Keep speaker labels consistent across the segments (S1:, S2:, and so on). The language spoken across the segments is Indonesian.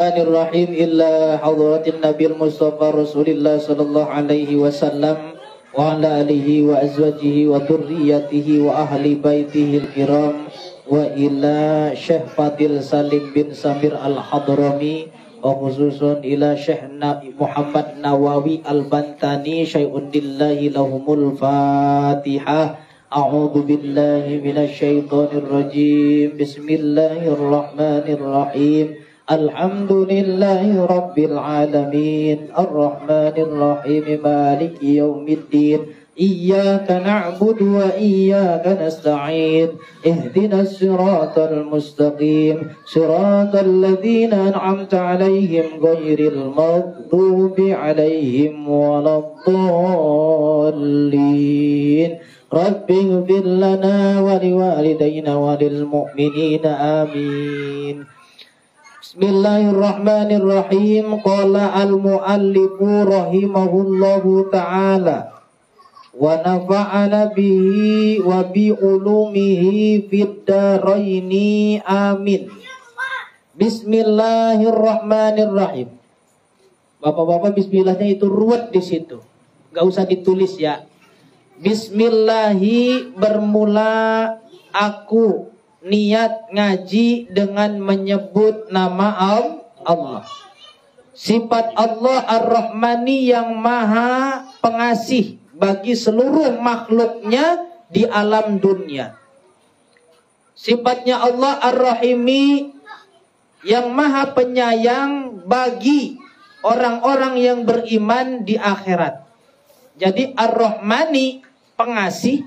S1: Bismillahirrahmanirrahim illa hadratin Nabil Mustafa Rasulillah sallallahu alaihi wasallam wa ala alihi wa azwajihi wa dhurriyyatihi wa ahli baitihi al-kiram wa ila Syekh Fadil Salim bin Samir al-Hadrami wa khususun ila Syekh Muhammad Nawawi al-Bantani syai'un lillahi lahumul Fatihah. A'udzu billahi minasy syaithanir rajim. Bismillahirrahmanirrahim. Alhamdulillahi rabbil alamin. Arrahmanir rahim. Maliki yaumiddin. Iyyaka na'budu wa iyyaka nasta'in. Ihdinas siratal mustaqim. Siratal ladzina an'amta 'alaihim ghairil maghdubi 'alaihim waladdallin. Rabbi ighfir lana wa liwalidayna wa lil mu'minina amin. Bismillahirrahmanirrahim. Qala al-muallifu rahimahullahu ta'ala wa nafa'ana bihi wa bi ulumihi fid dharaini amin. Bismillahirrahmanirrahim. Bapak-bapak, bismillahnya itu ruwet di situ. Enggak usah ditulis ya. Bismillahi, bermula aku niat ngaji dengan menyebut nama Allah. Sifat Allah Ar-Rahmani yang maha pengasih bagi seluruh makhluknya di alam dunia. Sifatnya Allah Ar-Rahimi yang maha penyayang bagi orang-orang yang beriman di akhirat. Jadi Ar-Rahmani, pengasih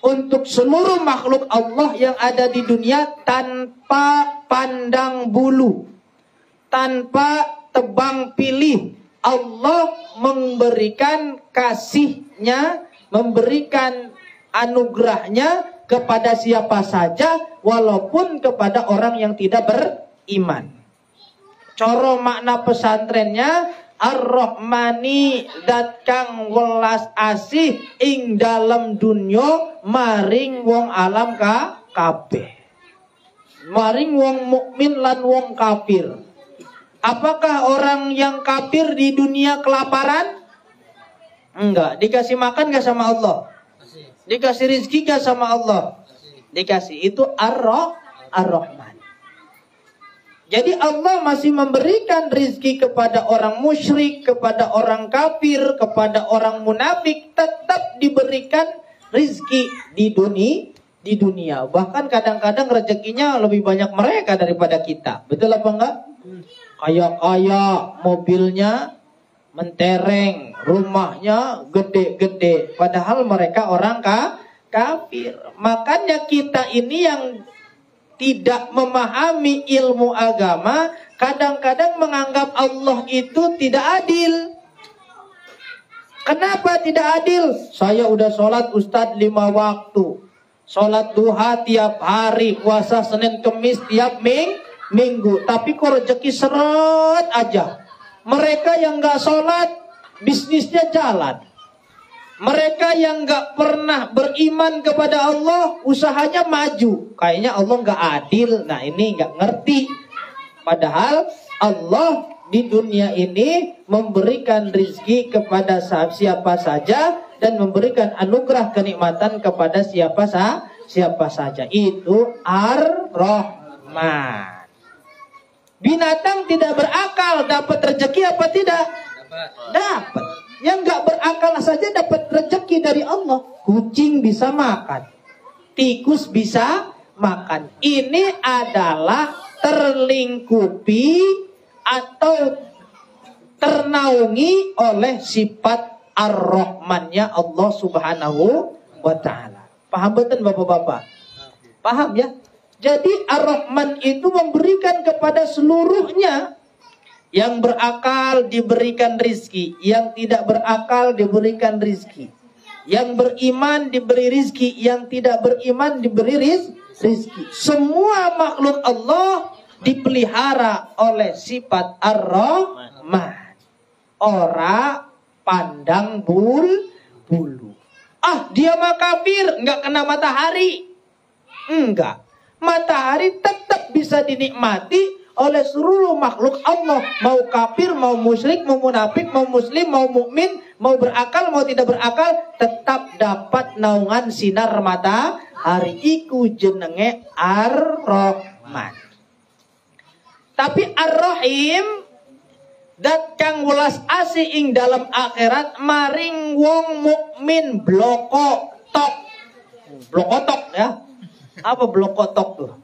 S1: untuk seluruh makhluk Allah yang ada di dunia tanpa pandang bulu, tanpa tebang pilih. Allah memberikan kasihnya, memberikan anugerahnya kepada siapa saja, walaupun kepada orang yang tidak beriman. Coro makna pesantrennya, Ar-Rahmani zat kang welas asih ing dalem dunyo maring wong alam kabeh. Maring wong mukmin lan wong kafir. Apakah orang yang kafir di dunia kelaparan? Enggak. Dikasih makan gak sama Allah? Dikasih rizki gak sama Allah? Dikasih. Itu Ar-Rahman. Jadi Allah masih memberikan rizki kepada orang musyrik, kepada orang kafir, kepada orang munafik, tetap diberikan rizki di dunia. Bahkan kadang-kadang rezekinya lebih banyak mereka daripada kita. Betul apa enggak? Kaya-kaya, mobilnya mentereng, rumahnya gede-gede. Padahal mereka orang kafir. Makanya kita ini yang tidak memahami ilmu agama, kadang-kadang menganggap Allah itu tidak adil. Kenapa tidak adil? Saya udah sholat Ustadz 5 waktu, sholat duha tiap hari, puasa Senin Kemis tiap minggu, tapi kok rezeki seret aja. Mereka yang gak sholat, bisnisnya jalan. Mereka yang gak pernah beriman kepada Allah, usahanya maju. Kayaknya Allah gak adil. Nah, ini gak ngerti. Padahal Allah di dunia ini memberikan rizki kepada siapa saja dan memberikan anugerah kenikmatan kepada siapa saja. Itu Ar-Rahman. Binatang tidak berakal dapat rezeki apa tidak? Dapat. Yang gak berakal saja dapat rezeki dari Allah. Kucing bisa makan, tikus bisa makan. Ini adalah terlingkupi atau ternaungi oleh sifat Ar-Rahmannya Allah Subhanahu wa ta'ala. Paham betul bapak-bapak? Paham ya? Jadi Ar-Rahman itu memberikan kepada seluruhnya. Yang berakal diberikan rizki, yang tidak berakal diberikan rizki. Yang beriman diberi rizki, yang tidak beriman diberi rizki. Semua makhluk Allah dipelihara oleh sifat Ar-Rahman. Ora pandang bulu. Ah, dia mah kafir, nggak kena matahari. Enggak. Matahari tetap bisa dinikmati oleh seluruh makhluk Allah, mau kafir, mau musyrik, mau munafik, mau muslim, mau mukmin, mau berakal, mau tidak berakal, tetap dapat naungan sinar matahari. Iku jenenge Ar-Rahman. Tapi Ar-Rahim dat kang welas asih ing dalam akhirat maring wong mukmin blokotok. Blokotok ya. Apa blokotok tuh?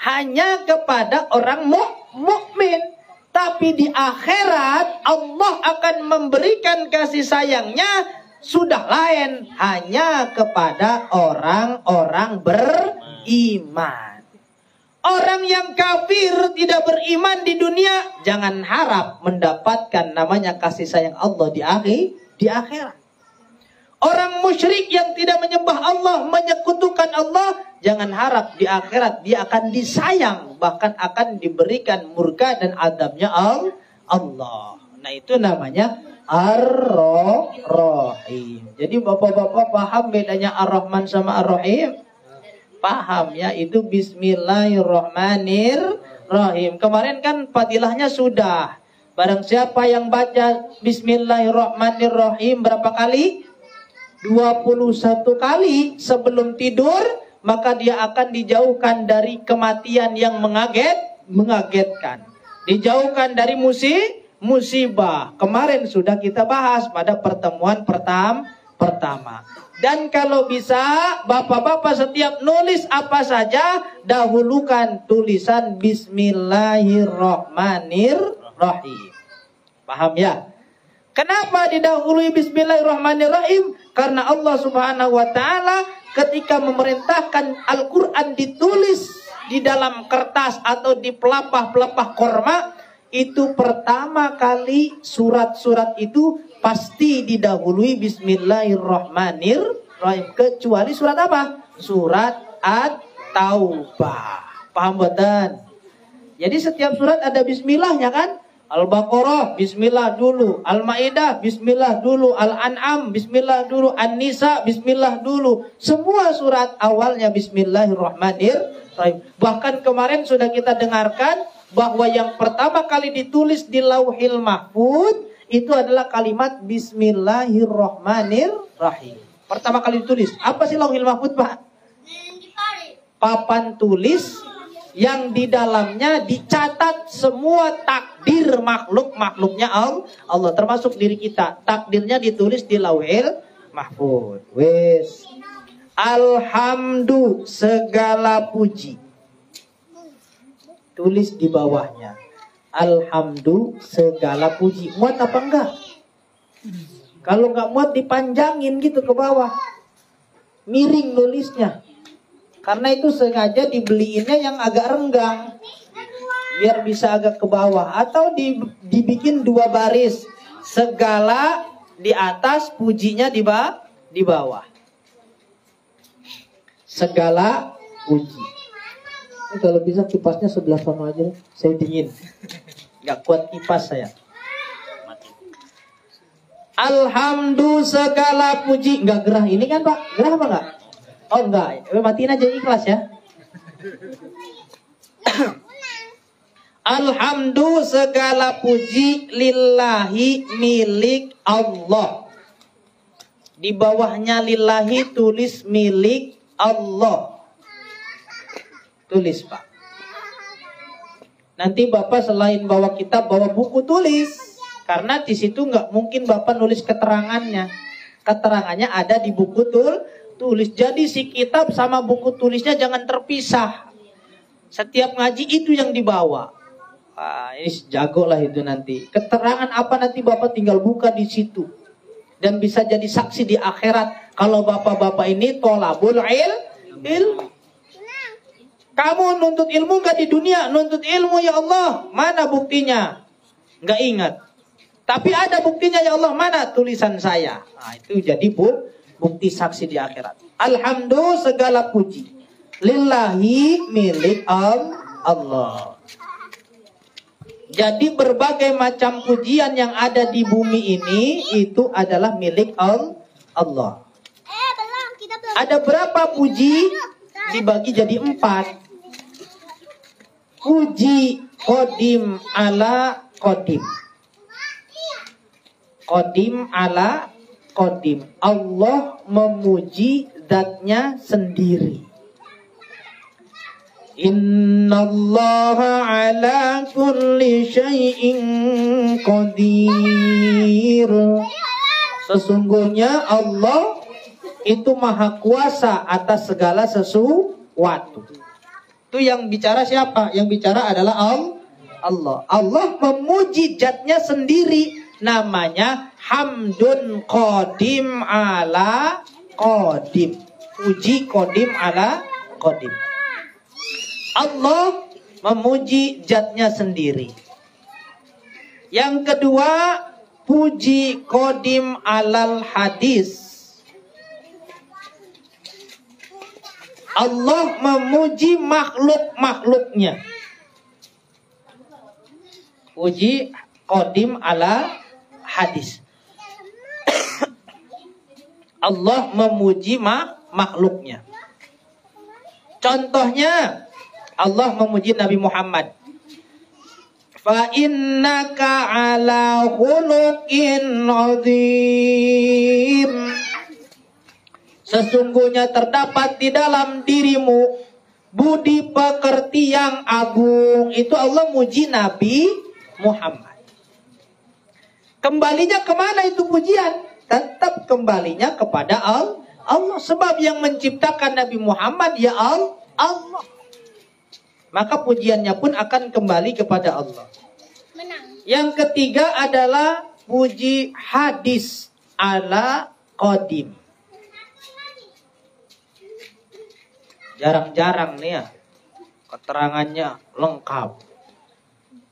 S1: Hanya kepada orang mukmin. Tapi di akhirat Allah akan memberikan kasih sayangnya sudah lain, hanya kepada orang-orang beriman. Orang yang kafir tidak beriman di dunia jangan harap mendapatkan namanya kasih sayang Allah di akhirat. Orang musyrik yang tidak menyembah Allah, menyekutukan Allah, jangan harap di akhirat dia akan disayang, bahkan akan diberikan murka dan adabnya Allah. Nah, itu namanya Ar-Rahim. Jadi bapak-bapak paham bedanya Ar-Rahman sama Ar-Rahim? Paham ya, itu Bismillahirrahmanirrahim. Kemarin kan fadilahnya sudah. Barang siapa yang baca Bismillahirrahmanirrahim berapa kali? 21 kali sebelum tidur, maka dia akan dijauhkan dari kematian yang mengagetkan. Dijauhkan dari musibah. Kemarin sudah kita bahas pada pertemuan pertama. Dan kalau bisa, bapak-bapak setiap nulis apa saja, dahulukan tulisan Bismillahirrahmanirrahim. Paham ya? Kenapa didahului Bismillahirrahmanirrahim? Karena Allah Subhanahu wa Ta'ala ketika memerintahkan Al-Quran ditulis di dalam kertas atau di pelepah-pelepah korma, itu pertama kali surat-surat itu pasti didahului Bismillahirrahmanirrahim. Kecuali surat apa? Surat At-Taubah. Paham buatan? Jadi setiap surat ada bismillahnya kan? Al-Baqarah bismillah dulu, Al-Maidah bismillah dulu, Al-An'am bismillah dulu, An-Nisa bismillah dulu. Semua surat awalnya Bismillahirrahmanirrahim. Bahkan kemarin sudah kita dengarkan bahwa yang pertama kali ditulis di Lauhil Mahfuz itu adalah kalimat Bismillahirrahmanirrahim. Pertama kali ditulis. Apa sih Lauhil Mahfuz, Pak? Papan tulis yang di dalamnya dicatat semua takdir makhluknya Allah, termasuk diri kita. Takdirnya ditulis di Lauhil Mahfuz. Wes. Alhamdu segala puji. Tulis di bawahnya. Alhamdu segala puji. Muat apa enggak? Kalau enggak muat dipanjangin gitu ke bawah. Miring nulisnya. Karena itu sengaja dibeliinnya yang agak renggang. Biar bisa agak ke bawah. Atau dibikin dua baris. Segala di atas, pujinya di bawah. Segala puji. Ini kalau bisa kipasnya sebelah sana aja. Saya dingin. Gak kuat kipas saya. Alhamdu segala puji. Gak gerah ini kan Pak? Gerah apa enggak? Oh enggak, matiin aja ikhlas ya. Alhamdu segala puji lillahi milik Allah. Di bawahnya lillahi tulis milik Allah. Tulis Pak. Nanti Bapak selain bawa kitab bawa buku tulis. Karena di situ nggak mungkin Bapak nulis keterangannya. Keterangannya ada di buku tulis. Jadi si kitab sama buku tulisnya jangan terpisah. Setiap ngaji itu yang dibawa. Ini jago lah itu nanti. Keterangan apa nanti Bapak tinggal buka di situ. Dan bisa jadi saksi di akhirat. Kalau bapak-bapak ini tolabul ilmu. Kamu nuntut ilmu gak di dunia? Nuntut ilmu ya Allah. Mana buktinya? Gak ingat. Tapi ada buktinya ya Allah. Mana tulisan saya? Nah, itu jadi bukti saksi di akhirat. Alhamdulillah segala puji lillahi milik Allah. Jadi berbagai macam pujian yang ada di bumi ini itu adalah milik Allah. Ada berapa puji? Dibagi jadi 4. puji kodim ala kodim. Kodim ala kodim. Allah memuji zatnya sendiri. Innallaha ala kulli syai'in qadir. Sesungguhnya Allah itu maha kuasa atas segala sesuatu. Itu yang bicara siapa? Yang bicara adalah Allah. Allah memuji zatnya sendiri. Namanya hamdun qadim ala qadim. Puji qadim ala qadim. Allah memuji zatnya sendiri. Yang kedua, puji qadim alal hadis. Allah memuji makhluk-makhluknya. Puji qadim ala hadis. Allah memuji makhluknya. Contohnya, Allah memuji Nabi Muhammad. Fa innaka ala khuluqin azim. Sesungguhnya terdapat di dalam dirimu budi pekerti yang agung. Itu Allah muji Nabi Muhammad. Kembalinya kemana itu pujian? Tetap kembalinya kepada Allah. Sebab yang menciptakan Nabi Muhammad ya Allah. Maka pujiannya pun akan kembali kepada Allah. Yang ketiga adalah puji hadis ala qadim. Jarang-jarang nih ya keterangannya lengkap.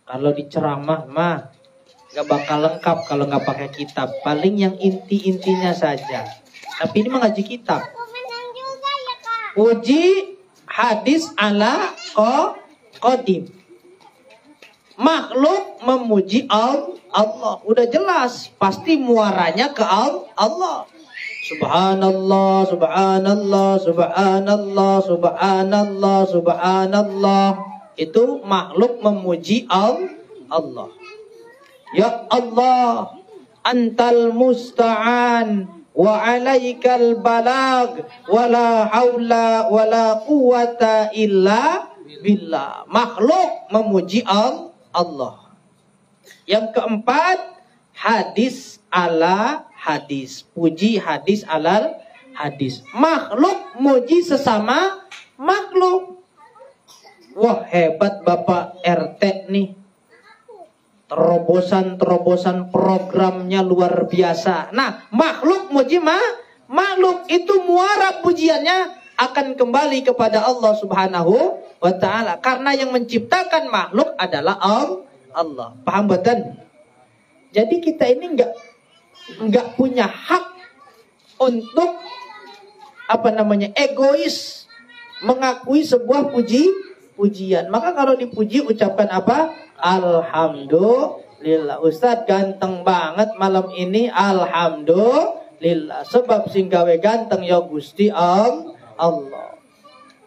S1: Kalau di ceramah mah gak bakal lengkap kalau gak pakai kitab. Paling yang inti-intinya saja. Tapi ini mengaji kitab. Puji hadis ala qadim. Makhluk memuji Allah. Udah jelas. Pasti muaranya ke Allah. Subhanallah, subhanallah, subhanallah, subhanallah, subhanallah. Itu makhluk memuji Allah. Ya Allah, antal musta'an wa alaikal balag wa la haula wa la quwata illa billah. Makhluk memuji Allah. Yang keempat, hadis ala hadis. Puji hadis alal hadis. Makhluk muji sesama makhluk. Wah, hebat Bapak RT nih. Terobosan programnya luar biasa. Nah, makhluk muji makhluk. Itu muara pujiannya akan kembali kepada Allah Subhanahu wa ta'ala. Karena yang menciptakan makhluk adalah Allah. Paham betul? Jadi kita ini enggak punya hak untuk egois mengakui sebuah pujian. Maka kalau dipuji ucapkan apa? Alhamdulillah. Ustadz ganteng banget malam ini. Alhamdulillah. Sebab sing gawe ganteng ya Gusti Allah.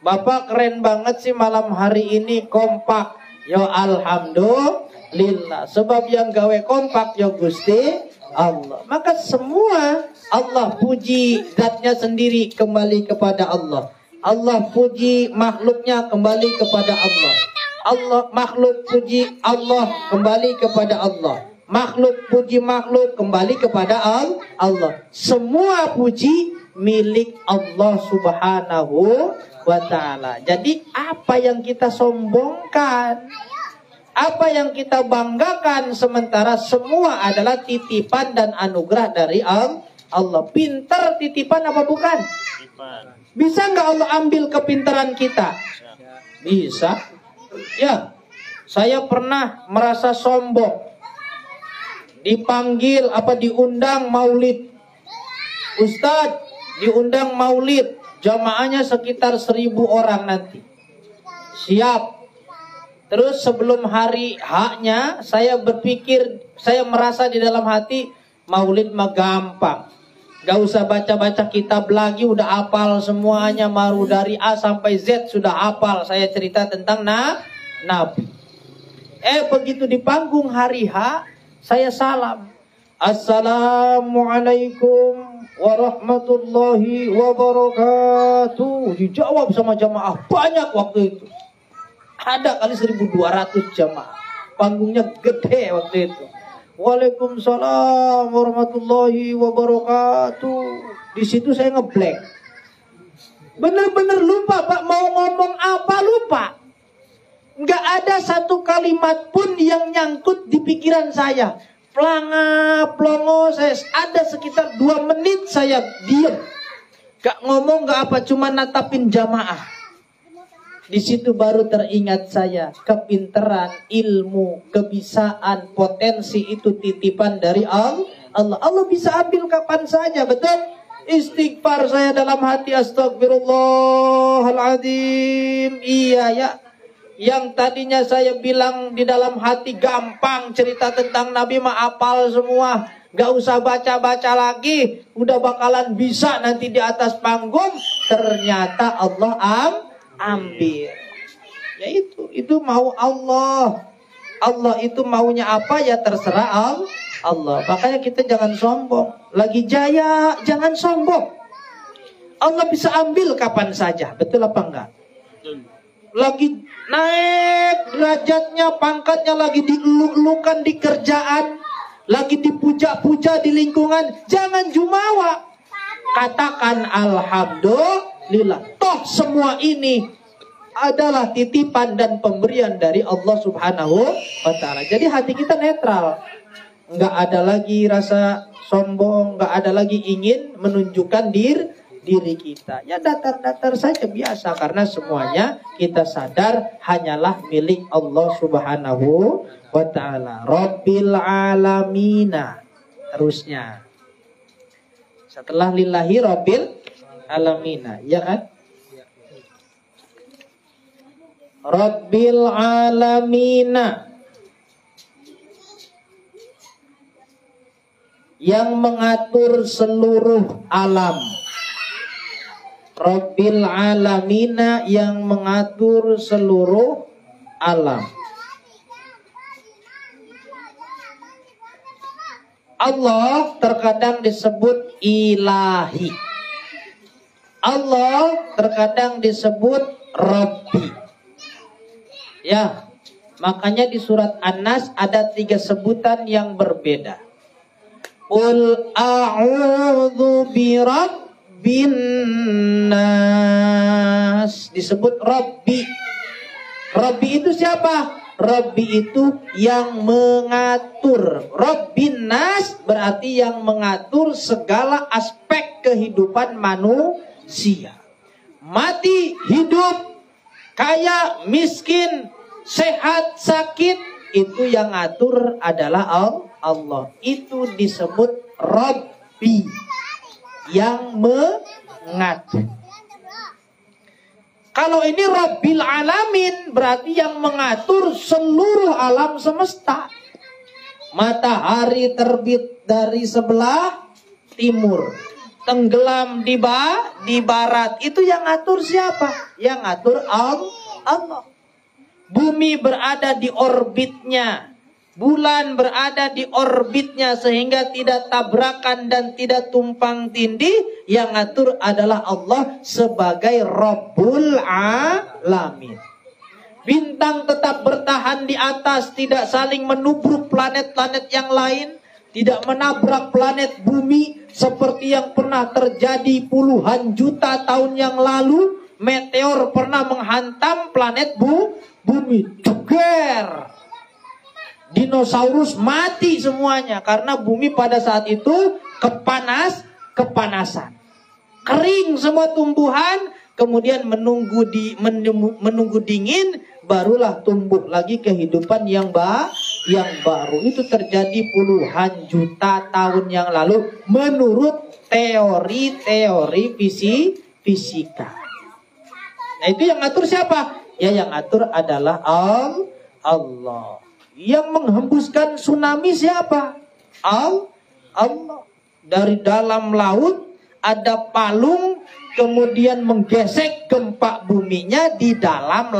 S1: Bapak keren banget sih malam hari ini, kompak. Ya alhamdulillah. Sebab yang gawe kompak ya Gusti Allah. Maka semua Allah puji zatnya sendiri kembali kepada Allah. Allah puji makhluknya kembali kepada Allah. Makhluk puji Allah kembali kepada Allah. Makhluk puji makhluk kembali kepada Allah. Semua puji milik Allah Subhanahu wa ta'ala. Jadi apa yang kita sombongkan, apa yang kita banggakan, sementara semua adalah titipan dan anugerah dari Allah. Pintar titipan apa bukan? Bisa nggak Allah ambil kepintaran kita? Bisa. Ya, saya pernah merasa sombong. Dipanggil diundang maulid. Ustadz, diundang maulid. Jamaahnya sekitar 1000 orang nanti. Siap. Terus sebelum hari haknya, saya berpikir, saya merasa di dalam hati, maulid mah gampang. Gak usah baca-baca kitab lagi, udah hafal semuanya. Maru dari A sampai Z sudah hafal. Saya cerita tentang Nabi. Begitu di panggung hari H, saya salam. Assalamualaikum warahmatullahi wabarakatuh. Dijawab sama jamaah banyak waktu itu. Ada kali 1.200 jamaah. Panggungnya gede waktu itu. Waalaikumsalam warahmatullahi wabarakatuh. Di situ saya ngeblank. Bener-bener lupa Pak, mau ngomong apa lupa. Nggak ada satu kalimat pun yang nyangkut di pikiran saya. Plongo, saya ada sekitar 2 menit saya diem. Gak ngomong, gak apa, cuma natapin jamaah. Di situ baru teringat saya, kepinteran, ilmu, kebisaan, potensi itu titipan dari Allah. Allah bisa ambil kapan saja, betul? Istighfar saya dalam hati, astagfirullahaladzim. Iya ya. Yang tadinya saya bilang di dalam hati gampang cerita tentang Nabi mah apal semua. Gak usah baca-baca lagi. Udah bakalan bisa nanti di atas panggung. Ternyata Allah ambil. Ya itu mau Allah. Allah itu maunya apa ya terserah Allah. Makanya kita jangan sombong. Lagi jaya jangan sombong. Allah bisa ambil kapan saja. Betul apa enggak? Lagi naik derajatnya, pangkatnya, lagi dieluk-elukan di kerjaan, lagi dipuja-puja di lingkungan, jangan jumawa. Katakan alhamdulillah. Toh semua ini adalah titipan dan pemberian dari Allah Subhanahu wa ta'ala. Jadi hati kita netral. Nggak ada lagi rasa sombong, nggak ada lagi ingin menunjukkan diri kita. Ya datar-datar saja biasa, karena semuanya kita sadar hanyalah milik Allah Subhanahu wa ta'ala. Rabbil alamina. Terusnya. Setelah lillahi rabbil alamina, ya kan? Rabbil alamina, yang mengatur seluruh alam. Rabbil alamina, yang mengatur seluruh alam. Allah terkadang disebut ilahi. Allah terkadang disebut Rabbi. Ya, makanya di surat An-Nas ada 3 sebutan yang berbeda. Qul a'udzu birabbin nas, disebut Rabbi. Rabbi itu siapa? Rabbi itu yang mengatur. Rabbin nas berarti yang mengatur segala aspek kehidupan manusia. Mati, hidup, kaya, miskin, sehat, sakit, itu yang ngatur adalah Allah. Itu disebut Rabbi, yang mengatur. Kalau ini Rabbil alamin, berarti yang mengatur seluruh alam semesta. Matahari terbit dari sebelah timur, tenggelam di barat, itu yang ngatur siapa? Yang ngatur Allah. Bumi berada di orbitnya, bulan berada di orbitnya, sehingga tidak tabrakan dan tidak tumpang tindih. Yang ngatur adalah Allah sebagai Rabbul Alamin. Bintang tetap bertahan di atas, tidak saling menubruk planet-planet yang lain, tidak menabrak planet bumi seperti yang pernah terjadi puluhan juta tahun yang lalu. Meteor pernah menghantam planet bumi, jeger. Dinosaurus mati semuanya karena bumi pada saat itu kepanasan. Kering semua tumbuhan, kemudian menunggu dingin, barulah tumbuh lagi kehidupan yang baru. Itu terjadi puluhan juta tahun yang lalu menurut teori fisika. Nah, itu yang ngatur siapa? Ya, yang ngatur adalah Allah. Yang menghembuskan tsunami siapa? Allah. Dari dalam laut ada palung, kemudian menggesek gempa buminya di dalam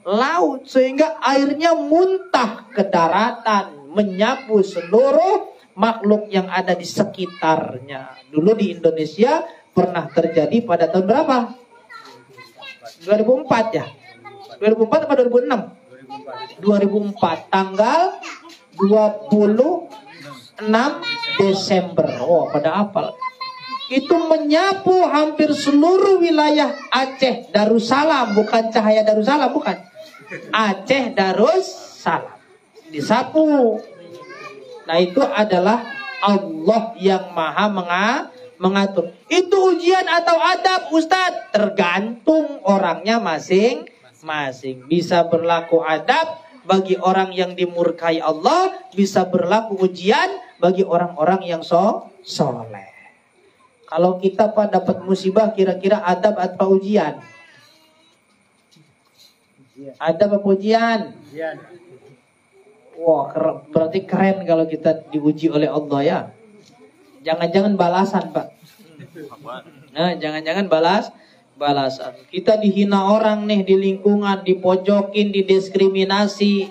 S1: laut sehingga airnya muntah ke daratan, menyapu seluruh makhluk yang ada di sekitarnya. Dulu di Indonesia pernah terjadi pada tahun berapa? 2004 ya? 2004 atau 2006? 2004 tanggal 26 Desember. Oh, pada apal. Itu menyapu hampir seluruh wilayah Aceh Darussalam, bukan Cahaya Darussalam, bukan. Aceh Darussalam. Disapu. Nah, itu adalah Allah yang maha mengatur. Itu ujian atau adab, Ustadz? Tergantung orangnya masing-masing. Bisa berlaku adab bagi orang yang dimurkai Allah, bisa berlaku ujian bagi orang-orang yang soleh. Kalau kita Pak dapat musibah, kira-kira adab atau ujian? Adab apa ujian? Wah, berarti keren kalau kita diuji oleh Allah ya. Jangan-jangan balasan, Pak. Nah, jangan-jangan balasan. Kita dihina orang nih di lingkungan, dipojokin, didiskriminasi,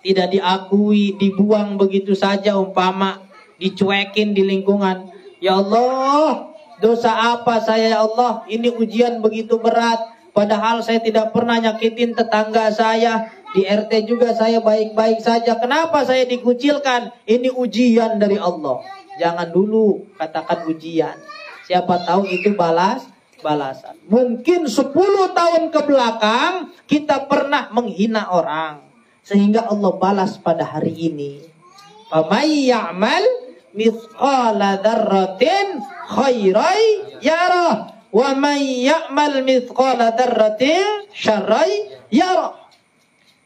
S1: tidak diakui, dibuang begitu saja umpama, dicuekin di lingkungan. Ya Allah, dosa apa saya ya Allah? Ini ujian begitu berat. Padahal saya tidak pernah nyakitin tetangga saya. Di RT juga saya baik-baik saja. Kenapa saya dikucilkan? Ini ujian dari Allah. Jangan dulu katakan ujian. Siapa tahu itu balasan. Mungkin 10 tahun ke belakang kita pernah menghina orang, sehingga Allah balas pada hari ini. Famay ya'mal mithqala dzarratin khairan yarah, wa may ya'mal mithqala dzarratin syarran yarah.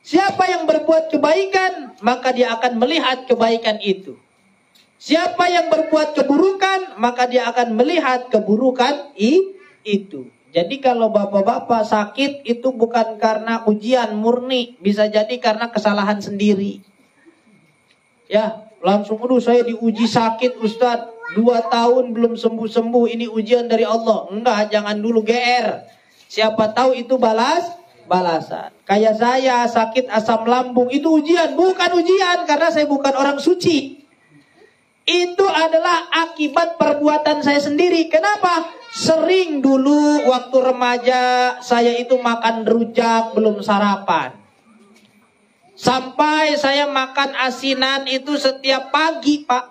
S1: Siapa yang berbuat kebaikan, maka dia akan melihat kebaikan itu. Siapa yang berbuat keburukan, maka dia akan melihat keburukan itu. Jadi kalau bapak-bapak sakit itu bukan karena ujian murni, bisa jadi karena kesalahan sendiri. Ya, langsung aduh saya diuji sakit Ustadz, 2 tahun belum sembuh-sembuh, ini ujian dari Allah. Enggak, jangan dulu GR. Siapa tahu itu balasan. Kayak saya sakit asam lambung, itu ujian, bukan ujian karena saya bukan orang suci. Itu adalah akibat perbuatan saya sendiri. Kenapa? Sering dulu waktu remaja saya itu makan rujak belum sarapan. Sampai saya makan asinan itu setiap pagi, Pak.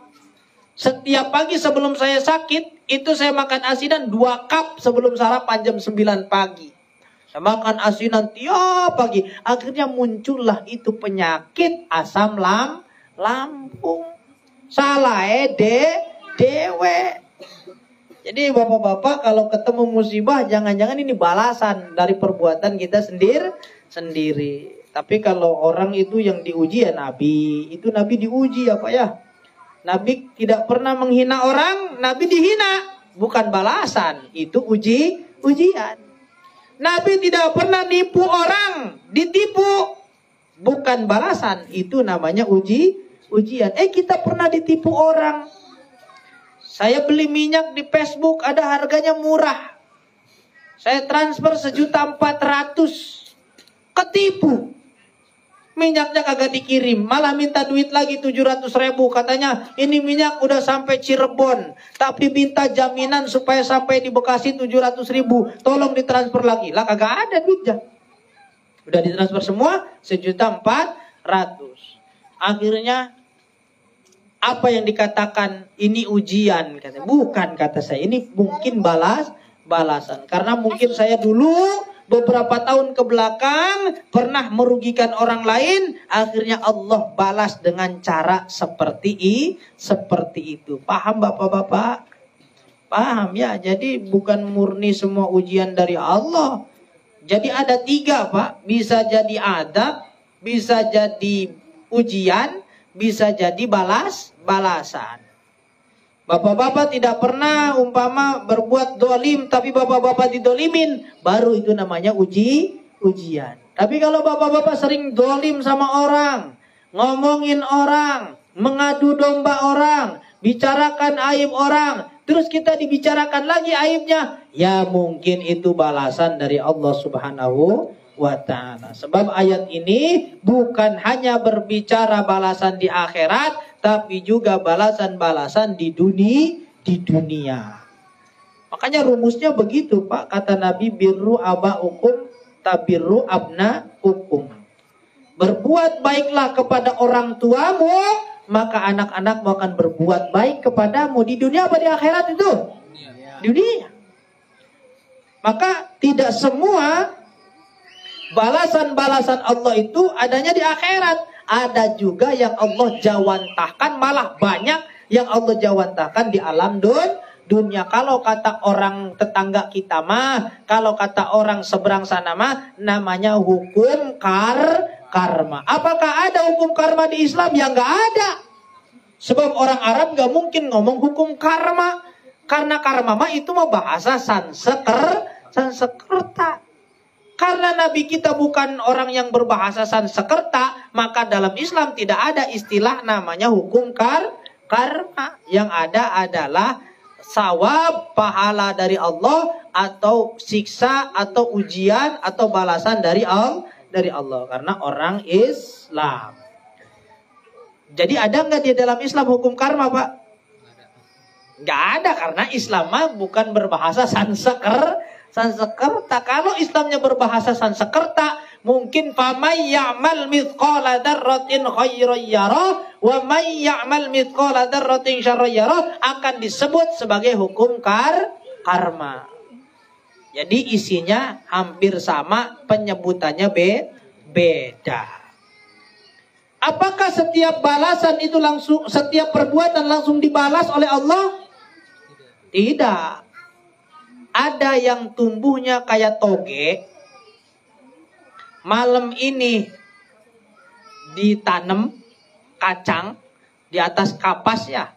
S1: Setiap pagi sebelum saya sakit, itu saya makan asinan 2 cup sebelum sarapan jam 9 pagi. Saya makan asinan tiap pagi. Akhirnya muncullah itu penyakit asam lambung. Salah dewe. Jadi bapak-bapak kalau ketemu musibah, jangan-jangan ini balasan dari perbuatan kita sendiri. Tapi kalau orang itu yang diuji ya Nabi. Itu Nabi diuji ya Pak ya. Nabi tidak pernah menghina orang, Nabi dihina. Bukan balasan, itu ujian. Nabi tidak pernah nipu orang, ditipu. Bukan balasan, itu namanya ujian. Kita pernah ditipu orang. Saya beli minyak di Facebook, ada harganya murah. Saya transfer 1.400.000. Ketipu. Minyaknya kagak dikirim, malah minta duit lagi 700.000. Katanya ini minyak udah sampai Cirebon, tapi minta jaminan supaya sampai di Bekasi 700.000. Tolong ditransfer lagi. Lah kagak ada duitnya. Udah ditransfer semua 1.400.000. Akhirnya apa yang dikatakan ini ujian, katanya. Bukan, kata saya, ini mungkin balasan. Karena mungkin saya dulu beberapa tahun ke belakang pernah merugikan orang lain, akhirnya Allah balas dengan cara seperti itu. Paham bapak-bapak? Paham ya? Jadi bukan murni semua ujian dari Allah. Jadi ada 3 Pak, bisa jadi adab, bisa jadi ujian, bisa jadi balasan. Bapak-bapak tidak pernah umpama berbuat dolim, tapi bapak-bapak didolimin, baru itu namanya ujian. Tapi kalau bapak-bapak sering dolim sama orang, ngomongin orang, mengadu domba orang, bicarakan aib orang, terus kita dibicarakan lagi aibnya, ya mungkin itu balasan dari Allah Subhanahu wa ta'ala. Sebab ayat ini bukan hanya berbicara balasan di akhirat, tapi juga balasan-balasan di dunia. Makanya rumusnya begitu, Pak. Kata Nabi, birru aba'ukum tabirru abna'ukum. Berbuat baiklah kepada orang tuamu, maka anak-anakmu akan berbuat baik kepadamu. Di dunia apa di akhirat itu? Di dunia. Maka tidak semua balasan-balasan Allah itu adanya di akhirat. Ada juga yang Allah jawantahkan, malah banyak yang Allah jawantahkan di alam dunia. Kalau kata orang tetangga kita mah, kalau kata orang seberang sana mah, namanya hukum karma. Apakah ada hukum karma di Islam? Ya nggak ada. Sebab orang Arab nggak mungkin ngomong hukum karma. Karena karma mah itu mah bahasa Sanskerta. Karena Nabi kita bukan orang yang berbahasa Sanskerta, maka dalam Islam tidak ada istilah namanya hukum karma. Yang ada adalah sawab, pahala dari Allah, atau siksa, atau ujian, atau balasan dari Allah. Karena orang Islam. Jadi ada nggak di dalam Islam hukum karma, Pak? Nggak ada, karena Islam mah bukan berbahasa Sanskerta. Kalau Islamnya berbahasa Sanskerta, mungkin famay ya'mal mithqala dzarratin khairan yarah wa may ya'mal mithqala dzarratin syarran yarah akan disebut sebagai hukum karma. Jadi isinya hampir sama, penyebutannya beda. Apakah setiap balasan itu langsung, setiap perbuatan langsung dibalas oleh Allah? Tidak. Ada yang tumbuhnya kayak toge. Malam ini ditanam kacang di atas kapas ya.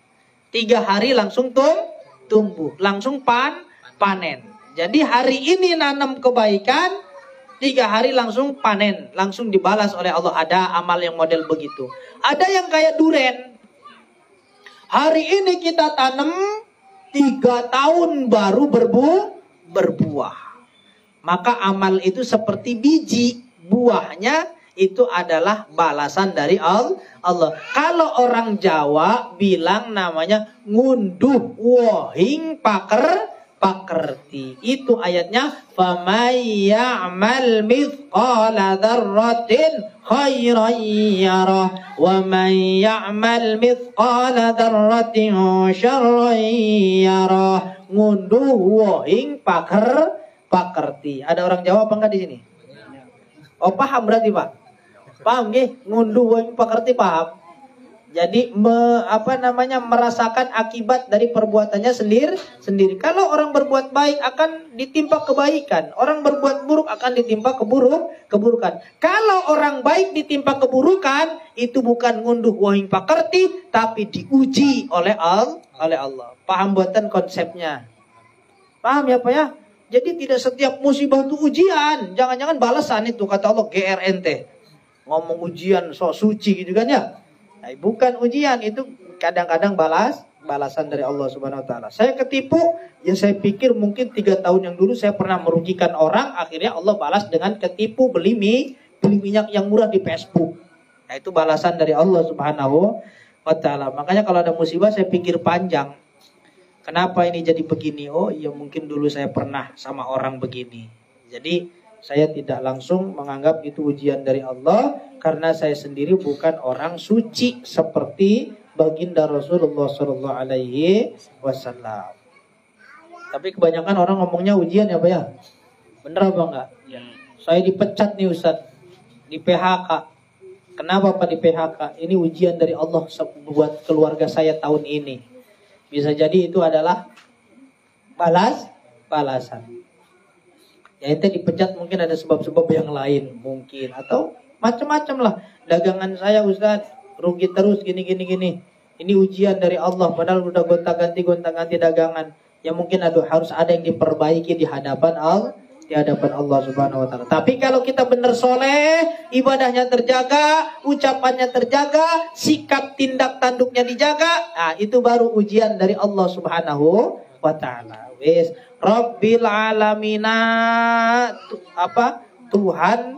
S1: 3 hari langsung tumbuh, langsung panen. Jadi hari ini nanam kebaikan, 3 hari langsung panen, langsung dibalas oleh Allah. Ada amal yang model begitu. Ada yang kayak duren. Hari ini kita tanam, 3 tahun baru berbuah. Maka amal itu seperti biji. Buahnya itu adalah balasan dari Allah. Kalau orang Jawa bilang namanya ngunduh wohing pakerti. Itu ayatnya famay ya'mal mithqala dzarratin khairan yarah wa may ya'mal mithqala dzarratin syarran yarah. Ngunduh wohing pakerti. Ada orang Jawa apa enggak di sini? Oh, paham berarti, Pak? Paham nggih? Ngunduh wohing pakerti, paham? Jadi merasakan akibat dari perbuatannya sendiri. Kalau orang berbuat baik akan ditimpa kebaikan, orang berbuat buruk akan ditimpa keburukan. Kalau orang baik ditimpa keburukan, itu bukan ngunduh wohing pakerti, tapi diuji oleh Allah. Paham buatan konsepnya? Paham ya, Pak ya? Jadi tidak setiap musibah itu ujian. Jangan-jangan balasan itu, kata Allah, GRNT. Ngomong ujian so suci gitu kan ya. Nah, bukan ujian, itu kadang-kadang balasan dari Allah Subhanahu wa taala. Saya ketipu, ya saya pikir mungkin 3 tahun yang dulu saya pernah merugikan orang, akhirnya Allah balas dengan ketipu beli minyak yang murah di Facebook. Nah, itu balasan dari Allah Subhanahu wa taala. Makanya kalau ada musibah saya pikir panjang. Kenapa ini jadi begini? Oh, ya mungkin dulu saya pernah sama orang begini. Jadi saya tidak langsung menganggap itu ujian dari Allah, karena saya sendiri bukan orang suci seperti baginda Rasulullah SAW. Tapi kebanyakan orang ngomongnya ujian ya, Pak ya? Bener apa enggak? Ya. Saya dipecat nih Ustaz, di PHK. Kenapa Pak di PHK? Ini ujian dari Allah buat keluarga saya tahun ini. Bisa jadi itu adalah balasan. Ya ente dipecat mungkin ada sebab-sebab yang lain mungkin, atau macam-macam lah. Dagangan saya Ustaz rugi terus gini. Ini ujian dari Allah, padahal udah gonta-ganti dagangan. Ya mungkin harus ada yang diperbaiki di hadapan Allah Subhanahu wa taala. Tapi kalau kita benar soleh, ibadahnya terjaga, ucapannya terjaga, sikap tindak tanduknya dijaga, nah itu baru ujian dari Allah Subhanahu wa taala. Wis Rabbil alamina Tuhan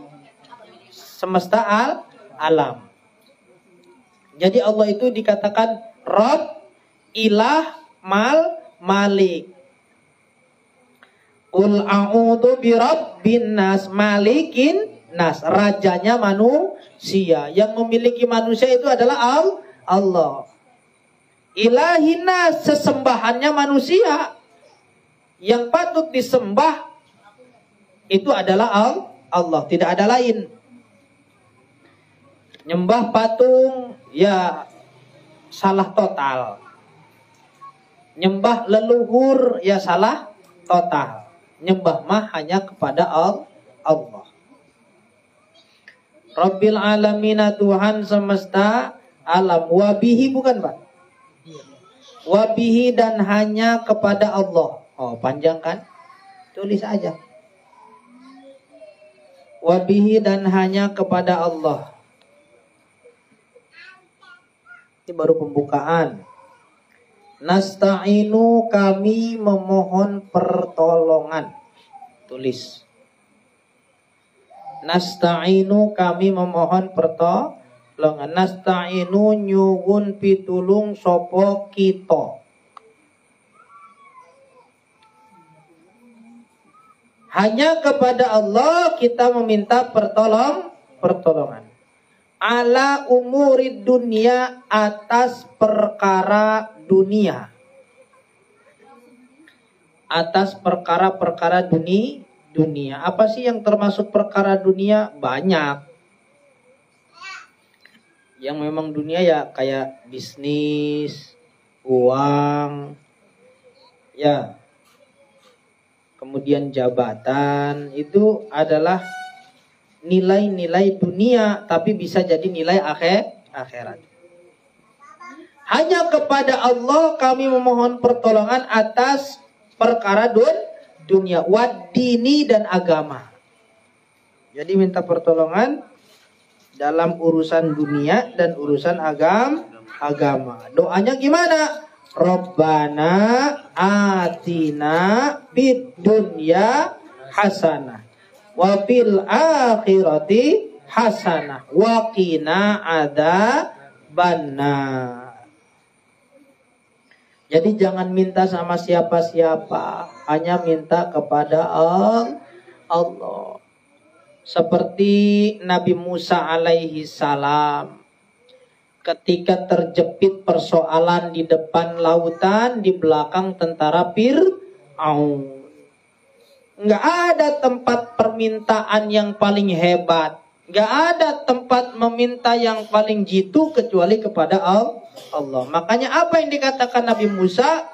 S1: semesta alam. Jadi Allah itu dikatakan Rabb, Ilah, Malik. Qul a'udzu birabbin nas, malikin nas, rajanya manusia. Yang memiliki manusia itu adalah Allah. Ilahin nas, sesembahannya manusia. Yang patut disembah itu adalah Allah, tidak ada lain. Nyembah patung ya salah total. Nyembah leluhur ya salah total. Nyembah mah hanya kepada Allah. Rabbil alamina, Tuhan semesta alam. Wabihi bukan Pak? Wabihi, dan hanya kepada Allah. Oh panjang kan? Tulis aja. Wabihi, dan hanya kepada Allah. Ini baru pembukaan. Nasta'inu, kami memohon pertolongan. Tulis. Nasta'inu, kami memohon pertolongan. Nasta'inu, nyuwun pitulung sopo kita. Hanya kepada Allah kita meminta pertolongan. Ala umurid dunia, atas perkara dunia. Atas perkara-perkara dunia. Apa sih yang termasuk perkara dunia? Banyak. Yang memang dunia ya kayak bisnis, uang, ya. Kemudian jabatan, itu adalah nilai-nilai dunia, tapi bisa jadi nilai akhirat. Hanya kepada Allah kami memohon pertolongan atas perkara dunia, wadini, dan agama. Jadi minta pertolongan dalam urusan dunia dan urusan agama. Doanya gimana? Rabbana atina fid dunya hasanah wa fil akhirati hasanah wa qina adzabannar. Jadi jangan minta sama siapa-siapa, hanya minta kepada Allah. Seperti Nabi Musa alaihi salam, ketika terjepit persoalan di depan lautan, di belakang tentara Fir'aun. Nggak ada tempat permintaan yang paling hebat. Nggak ada tempat meminta yang paling jitu kecuali kepada Allah. Makanya apa yang dikatakan Nabi Musa?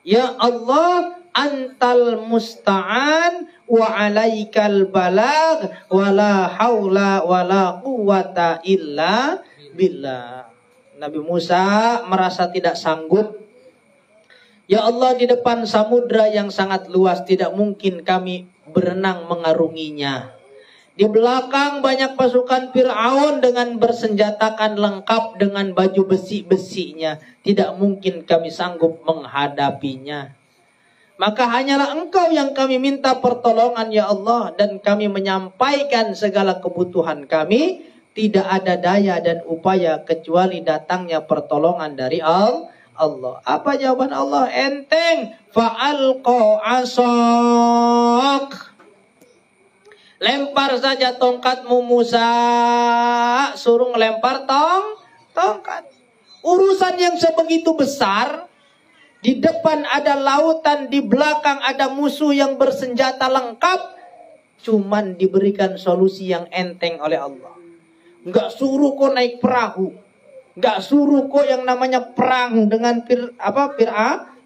S1: Ya Allah, antal musta'an wa alaikal balag wa la haula wa la quwata illa billah. Nabi Musa merasa tidak sanggup. Ya Allah, di depan samudra yang sangat luas tidak mungkin kami berenang mengarunginya. Di belakang banyak pasukan Fir'aun dengan bersenjatakan lengkap dengan baju besi-besinya. Tidak mungkin kami sanggup menghadapinya. Maka hanyalah Engkau yang kami minta pertolongan ya Allah. Dan kami menyampaikan segala kebutuhan kami. Tidak ada daya dan upaya kecuali datangnya pertolongan dari Allah. Apa jawaban Allah? Enteng. Fa'alqa asak. Lempar saja tongkatmu Musa. Suruh ngelempar tongkat. Urusan yang sebegitu besar. Di depan ada lautan, di belakang ada musuh yang bersenjata lengkap. Cuman diberikan solusi yang enteng oleh Allah. Enggak suruh kok naik perahu. Enggak suruh kok yang namanya perang dengan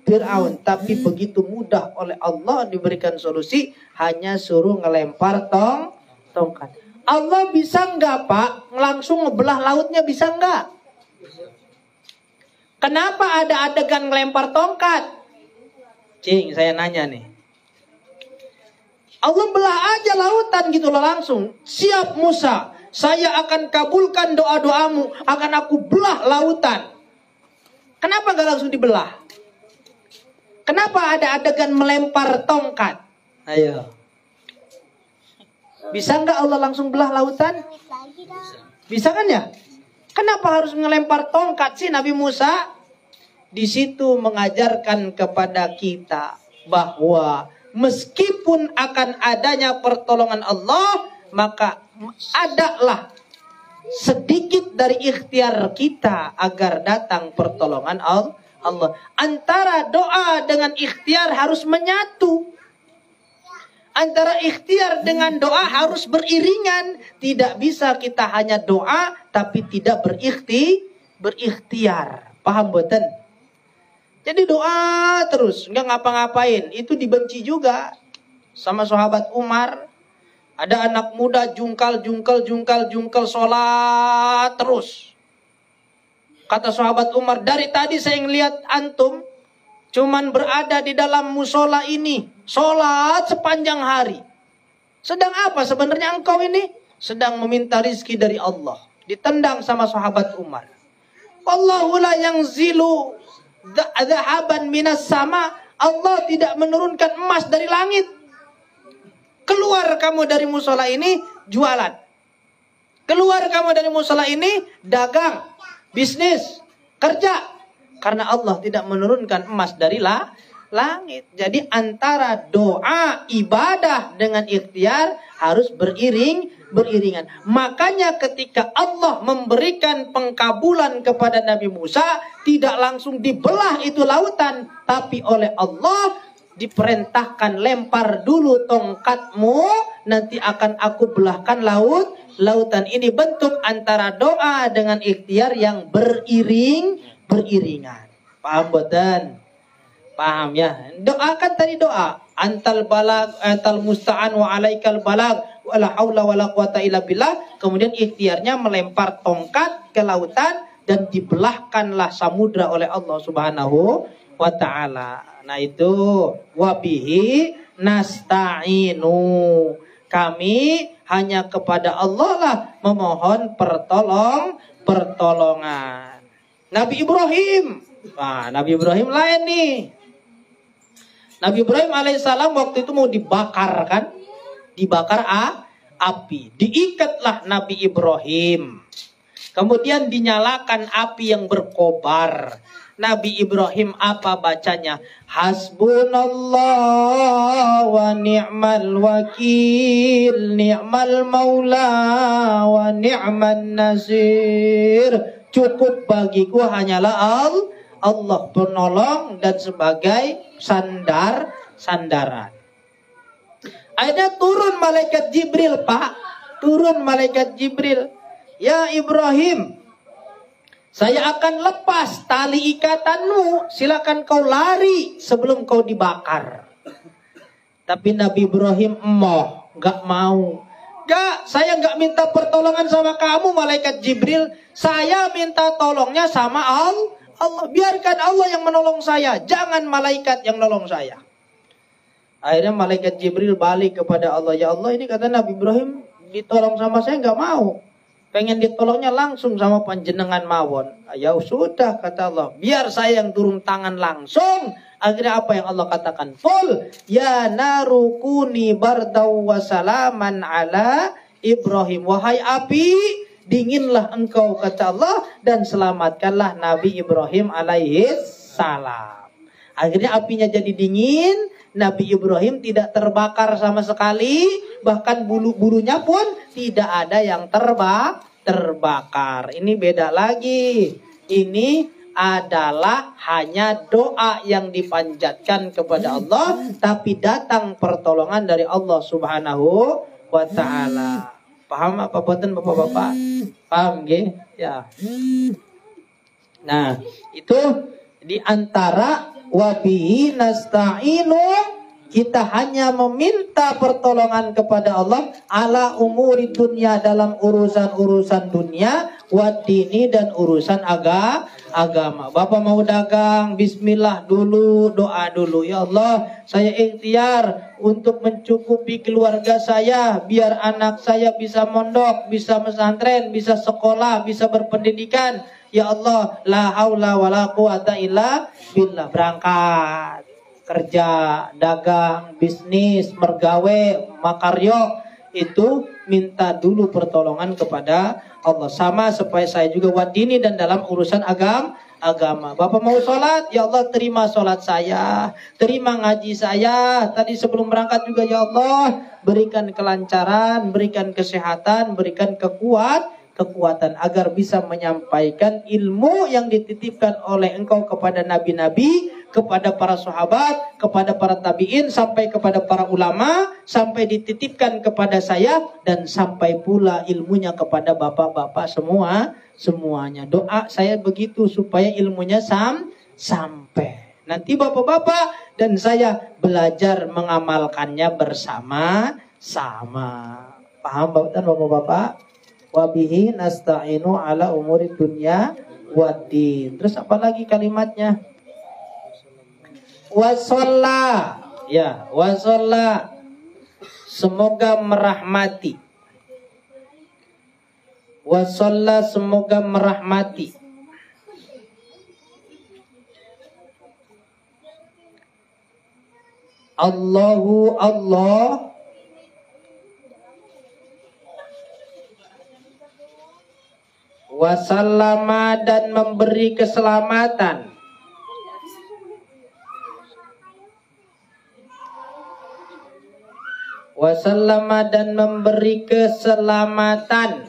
S1: Fir'aun. Tapi begitu mudah oleh Allah diberikan solusi. Hanya suruh ngelempar tongkat. Allah bisa enggak Pak? Langsung ngebelah lautnya bisa enggak? Kenapa ada adegan ngelempar tongkat? Cing, saya nanya nih. Allah belah aja lautan gitu loh langsung. Siap Musa, saya akan kabulkan doa-doamu. Akan aku belah lautan. Kenapa gak langsung dibelah? Kenapa ada adegan melempar tongkat? Ayo. Bisa nggak Allah langsung belah lautan? Bisa kan ya? Kenapa harus ngelempar tongkat sih Nabi Musa? Di situ mengajarkan kepada kita bahwa meskipun akan adanya pertolongan Allah, maka adalah sedikit dari ikhtiar kita agar datang pertolongan Allah. Antara doa dengan ikhtiar harus menyatu. Antara ikhtiar dengan doa harus beriringan. Tidak bisa kita hanya doa tapi tidak berikhtiar. Paham boten? Jadi doa terus, nggak ngapa-ngapain. Itu dibenci juga sama sahabat Umar. Ada anak muda jungkal sholat terus. Kata sahabat Umar, dari tadi saya ngelihat antum cuman berada di dalam musola ini, sholat sepanjang hari. Sedang apa sebenarnya engkau ini? Sedang meminta rizki dari Allah. Ditendang sama sahabat Umar. Wallahu la yanzilu dhahaban minas sama. Allah tidak menurunkan emas dari langit. Keluar kamu dari musola ini jualan. Keluar kamu dari musola ini dagang, bisnis, kerja. Karena Allah tidak menurunkan emas dari langit. Jadi antara doa, ibadah dengan ikhtiar harus beriringan. Makanya ketika Allah memberikan pengkabulan kepada Nabi Musa, tidak langsung dibelah itu lautan, tapi oleh Allah diperintahkan lempar dulu tongkatmu, nanti akan aku belahkan lautan. Ini bentuk antara doa dengan ikhtiar yang beriringan. Paham boten? Paham ya? Doakan tadi doa. Antal balag, antal musta'an wa alaikal balag, wala haula wala quwata illa billah. Kemudian ikhtiarnya melempar tongkat ke lautan dan dibelahkanlah samudra oleh Allah Subhanahu wa ta'ala. Nah itu wabihi nasta'inu. Kami hanya kepada Allah lah memohon pertolongan. Nabi Ibrahim. Nah, Nabi Ibrahim lain nih. Nabi Ibrahim alaihissalam waktu itu mau dibakar kan? Dibakar api. Diikatlah Nabi Ibrahim. Kemudian dinyalakan api yang berkobar. Nabi Ibrahim apa bacanya? Hasbunallah wa ni'mal wakil, ni'mal maula wa ni'man nasir. Cukup bagiku hanyalah Allah penolong dan sebagai sandaran. Ada turun malaikat Jibril, Pak. Turun malaikat Jibril. Ya Ibrahim, saya akan lepas tali ikatanmu. Silakan kau lari sebelum kau dibakar. Tapi Nabi Ibrahim gak mau. Gak, saya gak minta pertolongan sama kamu malaikat Jibril. Saya minta tolongnya sama Allah. Biarkan Allah yang menolong saya. Jangan malaikat yang menolong saya. Akhirnya malaikat Jibril balik kepada Allah. Ya Allah, ini kata Nabi Ibrahim ditolong sama saya gak mau. Pengen ditolongnya langsung sama panjenengan mawon. Ya sudah kata Allah. Biar saya yang turun tangan langsung. Akhirnya apa yang Allah katakan? Qul ya narukuni bardaw wa salaman ala Ibrahim. Wahai api, dinginlah engkau kata Allah. Dan selamatkanlah Nabi Ibrahim alaihissalam. Akhirnya apinya jadi dingin. Nabi Ibrahim tidak terbakar sama sekali. Bahkan bulu-bulunya pun tidak ada yang terbakar. Ini beda lagi. Ini adalah hanya doa yang dipanjatkan kepada Allah. Tapi datang pertolongan dari Allah Subhanahu wa ta'ala. Paham apa boten bapak-bapak? Paham nggih? Ya. Nah, itu di antara wabihi nasta'inu, kita hanya meminta pertolongan kepada Allah ala umuri dunia, dalam urusan-urusan dunia, wadini dan urusan agama. Bapak mau dagang, bismillah dulu, doa dulu. Ya Allah, saya ikhtiar untuk mencukupi keluarga saya, biar anak saya bisa mondok, bisa pesantren, bisa sekolah, bisa berpendidikan. Ya Allah, la haula wala quwata illa billah. Berangkat kerja, dagang, bisnis, mergawe, makaryo. itu minta dulu pertolongan kepada Allah. Sama supaya saya juga wadini dan dalam urusan agama. Bapak mau sholat, ya Allah terima sholat saya, terima ngaji saya. Tadi sebelum berangkat juga ya Allah berikan kelancaran, berikan kesehatan, berikan kekuatan agar bisa menyampaikan ilmu yang dititipkan oleh Engkau kepada nabi-nabi, kepada para sahabat, kepada para tabi'in, sampai kepada para ulama, sampai dititipkan kepada saya, dan sampai pula ilmunya kepada bapak-bapak semuanya. Doa saya begitu supaya ilmunya sampai. Nanti bapak-bapak dan saya belajar mengamalkannya bersama-sama. Paham bapak-bapak? Wabihi nasta'inu ala umuri dunya waddin. Terus apa lagi kalimatnya? Wasalla. Ya, wasalla. Semoga merahmati. Wasalla semoga merahmati. Allahu Allah wasallama dan memberi keselamatan. Wasallama dan memberi keselamatan.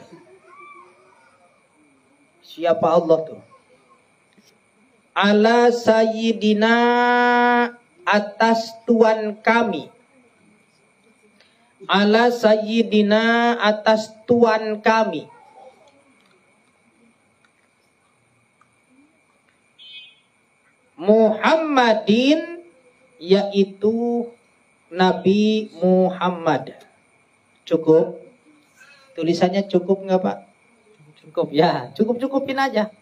S1: Siapa Allah tuh? Ala sayyidina atas Tuhan kami. Ala sayyidina atas Tuhan kami. Muhammadin yaitu Nabi Muhammad. Cukup? Tulisannya cukup nggak Pak? Cukup ya, cukup-cukupin aja.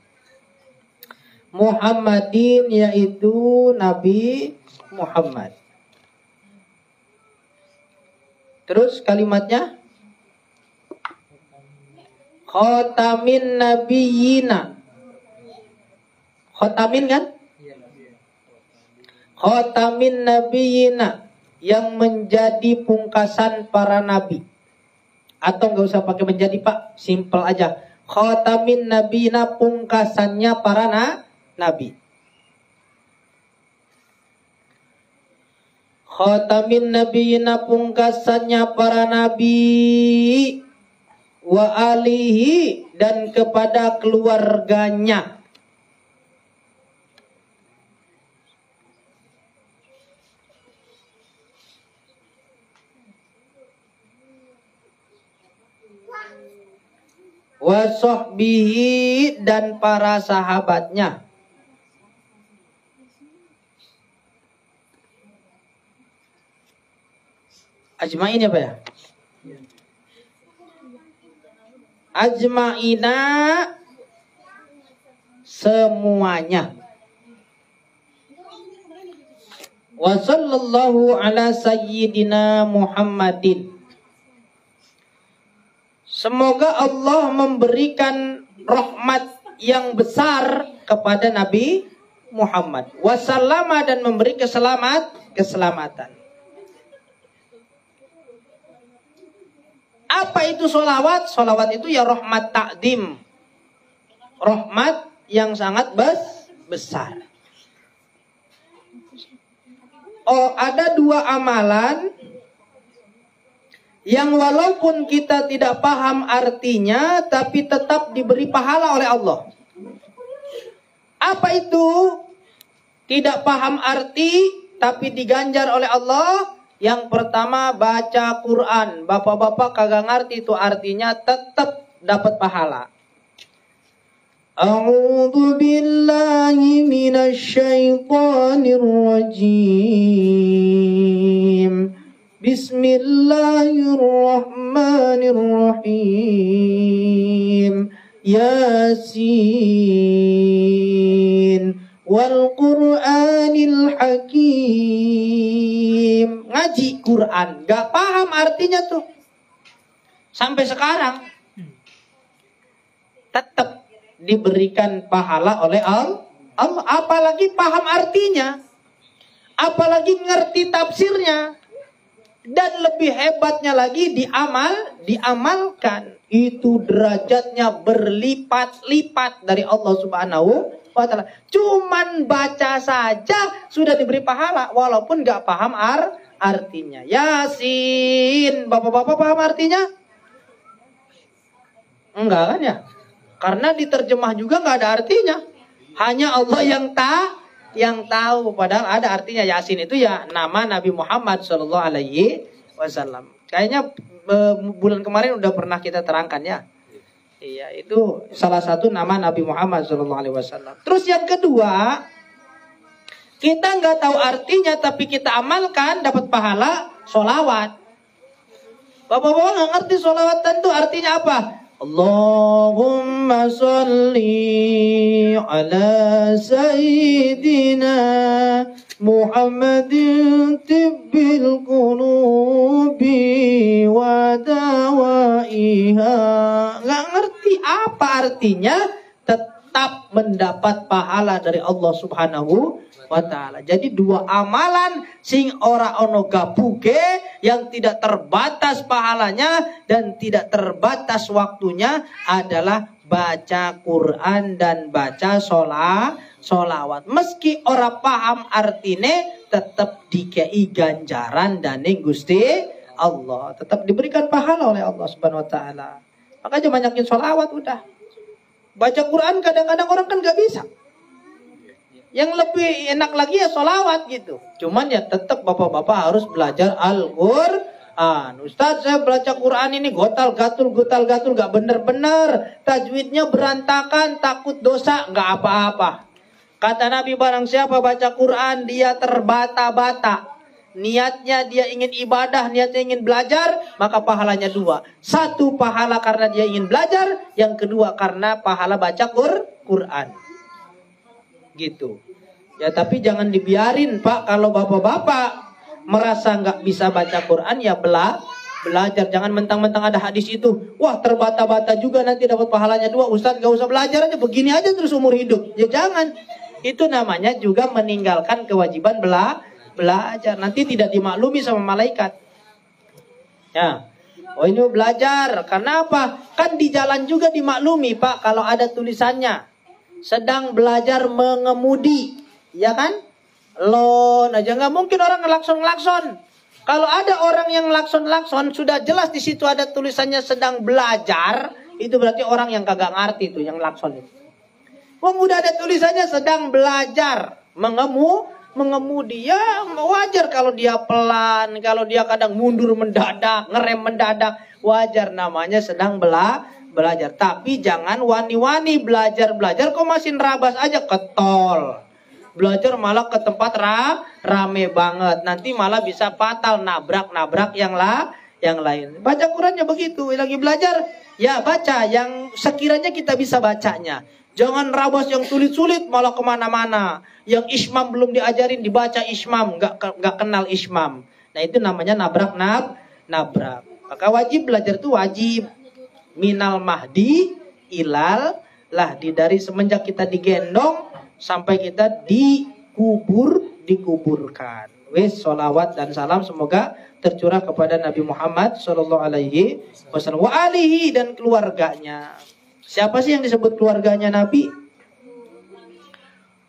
S1: Muhammadin yaitu Nabi Muhammad. Terus kalimatnya Khotamin Nabiyina. Khotamin kan? Khotamin Nabiyina, yang menjadi pungkasan para nabi. Atau nggak usah pakai menjadi Pak, simple aja. Khotamin Nabiyina, pungkasannya para nabi. Khotamin Nabiyina, pungkasannya para nabi. Wa alihi, dan kepada keluarganya. Wa sahbihi, dan para sahabatnya. Ajma'in ya Pak ya? Ajma'ina, semuanya. Wa sallallahu ala sayyidina Muhammadin. Semoga Allah memberikan rahmat yang besar kepada Nabi Muhammad. Wasallama, dan memberi keselamatan. Apa itu sholawat? Sholawat itu ya rahmat takdim. Rahmat yang sangat besar. Oh, ada dua amalan yang walaupun kita tidak paham artinya, tapi tetap diberi pahala oleh Allah. Apa itu? Tidak paham arti, tapi diganjar oleh Allah. Yang pertama, baca Quran. Bapak-bapak kagak ngerti itu artinya, tetap dapat pahala. A'udzu billahi minasy syaithanir rajim. Bismillahirrahmanirrahim. Yasin wal Qur'anil Hakim. Ngaji Quran, gak paham artinya tuh. Sampai sekarang tetap diberikan pahala oleh Allah. Apalagi paham artinya, apalagi ngerti tafsirnya. Dan lebih hebatnya lagi diamalkan. Itu derajatnya berlipat-lipat dari Allah Subhanahu wa ta'ala. Cuman baca saja sudah diberi pahala walaupun gak paham artinya. Yasin, bapak-bapak paham artinya? Enggak kan ya? Karena diterjemah juga gak ada artinya. Hanya Allah yang tahu. Padahal ada artinya. Yasin itu ya nama Nabi Muhammad SAW. Kayaknya bulan kemarin udah pernah kita terangkan ya. Iya, itu salah satu nama Nabi Muhammad SAW. Terus yang kedua, kita nggak tahu artinya tapi kita amalkan dapat pahala sholawat. Bapak-bapak nggak ngerti sholawatan itu artinya apa? Allahumma sholli ala sayyidina Muhammadin tibbil qulubi wa dawaiha. Nggak ngerti apa artinya, tetap mendapat pahala dari Allah Subhanahu wa ta'ala. Jadi dua amalan sing ora ono gabuge, yang tidak terbatas pahalanya dan tidak terbatas waktunya adalah baca Quran dan baca sholawat. Meski ora paham artine, tetap dikei ganjaran daning Gusti Allah. Tetap diberikan pahala oleh Allah Subhanahu wa ta'ala. Makanya banyakin sholawat udah. Baca Quran kadang-kadang orang kan gak bisa. Yang lebih enak lagi ya sholawat gitu. Cuman ya tetap bapak-bapak harus belajar Al-Quran. Ustaz, saya baca Quran ini gotal-gatul gak bener-bener. Tajwidnya berantakan, takut dosa, gak apa-apa. Kata Nabi, barang siapa baca Quran dia terbata-bata. Niatnya dia ingin ibadah, niatnya ingin belajar, maka pahalanya dua. Satu pahala karena dia ingin belajar, yang kedua karena pahala baca Quran. Gitu. Ya tapi jangan dibiarin Pak, kalau bapak-bapak merasa nggak bisa baca Quran ya belajar. Jangan mentang-mentang ada hadis itu, wah terbata-bata juga nanti dapat pahalanya dua. Ustaz gak usah belajar aja, begini aja terus umur hidup. Ya jangan. Itu namanya juga meninggalkan kewajiban belajar. Nanti tidak dimaklumi sama malaikat. Ya. Oh ini belajar. Karena apa? Kan di jalan juga dimaklumi Pak kalau ada tulisannya sedang belajar mengemudi, ya kan? Lon aja nggak mungkin orang ngelakson. Kalau ada orang yang ngelakson, sudah jelas di situ ada tulisannya sedang belajar, itu berarti orang yang kagak ngerti tuh yang lakson itu. Wong udah ada tulisannya sedang belajar mengemudi, ya wajar kalau dia pelan, kalau dia kadang mundur mendadak, ngerem mendadak, wajar, namanya sedang belajar. Tapi jangan wani-wani belajar kok masih nerabas aja ke tol. Belajar malah ke tempat rame banget. Nanti malah bisa fatal, nabrak yang lain. Baca Qurannya begitu. Lagi belajar ya baca yang sekiranya kita bisa bacanya. Jangan rabas yang sulit-sulit malah kemana-mana. Yang ismam belum diajarin dibaca ismam, nggak kenal ismam. Nah itu namanya nabrak. Maka wajib belajar itu wajib. Minal mahdi ilal lahdi, dari semenjak kita digendong sampai kita dikuburkan. Wis sholawat dan salam semoga tercurah kepada Nabi Muhammad SAW wa alihi dan keluarganya. Siapa sih yang disebut keluarganya Nabi?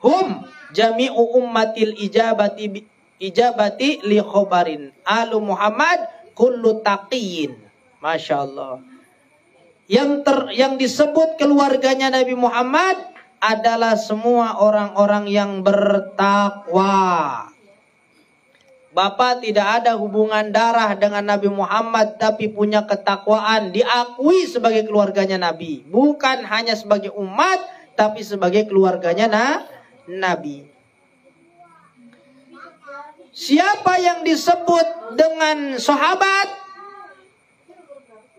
S1: Hum jami'u ummatil ijabati li khobarin alu Muhammad kullu taqiyin. Masya Allah. Yang disebut keluarganya Nabi Muhammad adalah semua orang-orang yang bertakwa. Bapak tidak ada hubungan darah dengan Nabi Muhammad tapi punya ketakwaan, diakui sebagai keluarganya Nabi. Bukan hanya sebagai umat tapi sebagai keluarganya Nabi. Siapa yang disebut dengan sahabat?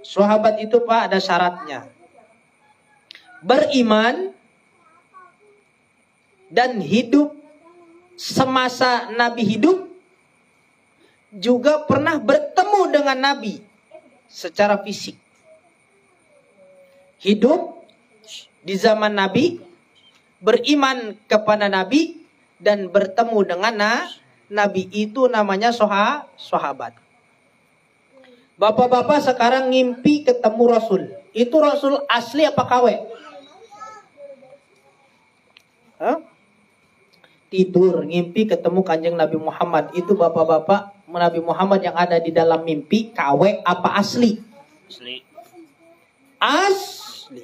S1: Sahabat itu Pak ada syaratnya. Beriman dan hidup semasa Nabi hidup, juga pernah bertemu dengan Nabi secara fisik. Hidup di zaman Nabi, beriman kepada Nabi dan bertemu dengan Nabi, itu namanya sahabat. Bapak-bapak sekarang ngimpi ketemu Rasul. Itu Rasul asli apa KW? Hah? Tidur, ngimpi ketemu Kanjeng Nabi Muhammad. Itu bapak-bapak, Nabi Muhammad yang ada di dalam mimpi KW apa asli?
S2: Asli.
S1: Asli.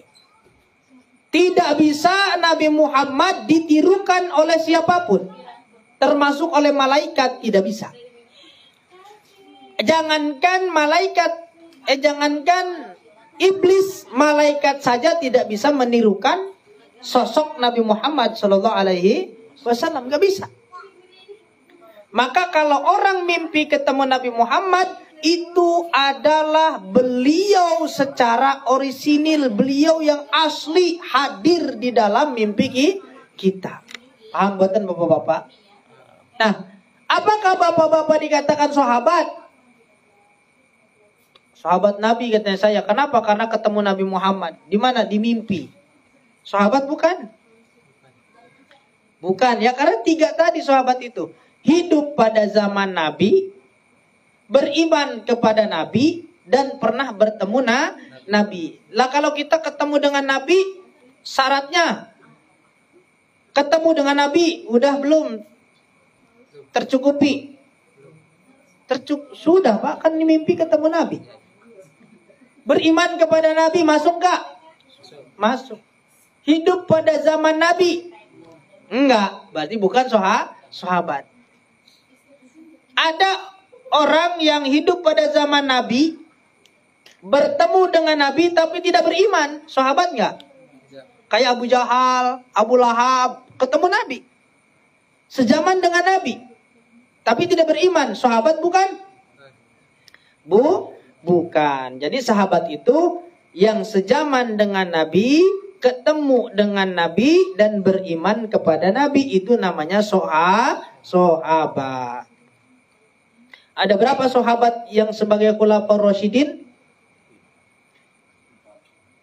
S1: Tidak bisa Nabi Muhammad ditirukan oleh siapapun, termasuk oleh malaikat, tidak bisa. Jangankan malaikat, jangankan iblis, malaikat saja tidak bisa menirukan sosok Nabi Muhammad Shallallahu Alaihi Wasallam, nggak bisa. Maka kalau orang mimpi ketemu Nabi Muhammad, itu adalah beliau secara orisinil, beliau yang asli hadir di dalam mimpi kita. Paham buatan bapak-bapak? Nah, apakah bapak-bapak dikatakan sahabat? Sahabat Nabi katanya saya. Kenapa? Karena ketemu Nabi Muhammad. Di mana? Di mimpi. Sahabat bukan? Bukan. Ya karena tiga tadi sahabat itu. Hidup pada zaman Nabi, beriman kepada Nabi, dan pernah bertemu Nabi. Lah kalau kita ketemu dengan Nabi, syaratnya ketemu dengan Nabi udah belum tercukupi? Sudah Pak, kan mimpi ketemu Nabi. Beriman kepada Nabi masuk gak? Masuk. Hidup pada zaman Nabi? Enggak, berarti bukan sahabat. Ada orang yang hidup pada zaman Nabi, bertemu dengan Nabi tapi tidak beriman, sahabat nggak? Kayak Abu Jahal, Abu Lahab, ketemu Nabi, sejaman dengan Nabi, tapi tidak beriman, sahabat bukan? Bukan. Jadi sahabat itu yang sejaman dengan Nabi, ketemu dengan Nabi, dan beriman kepada Nabi, itu namanya sahabat. Ada berapa sahabat yang sebagai khulafaur rasyidin?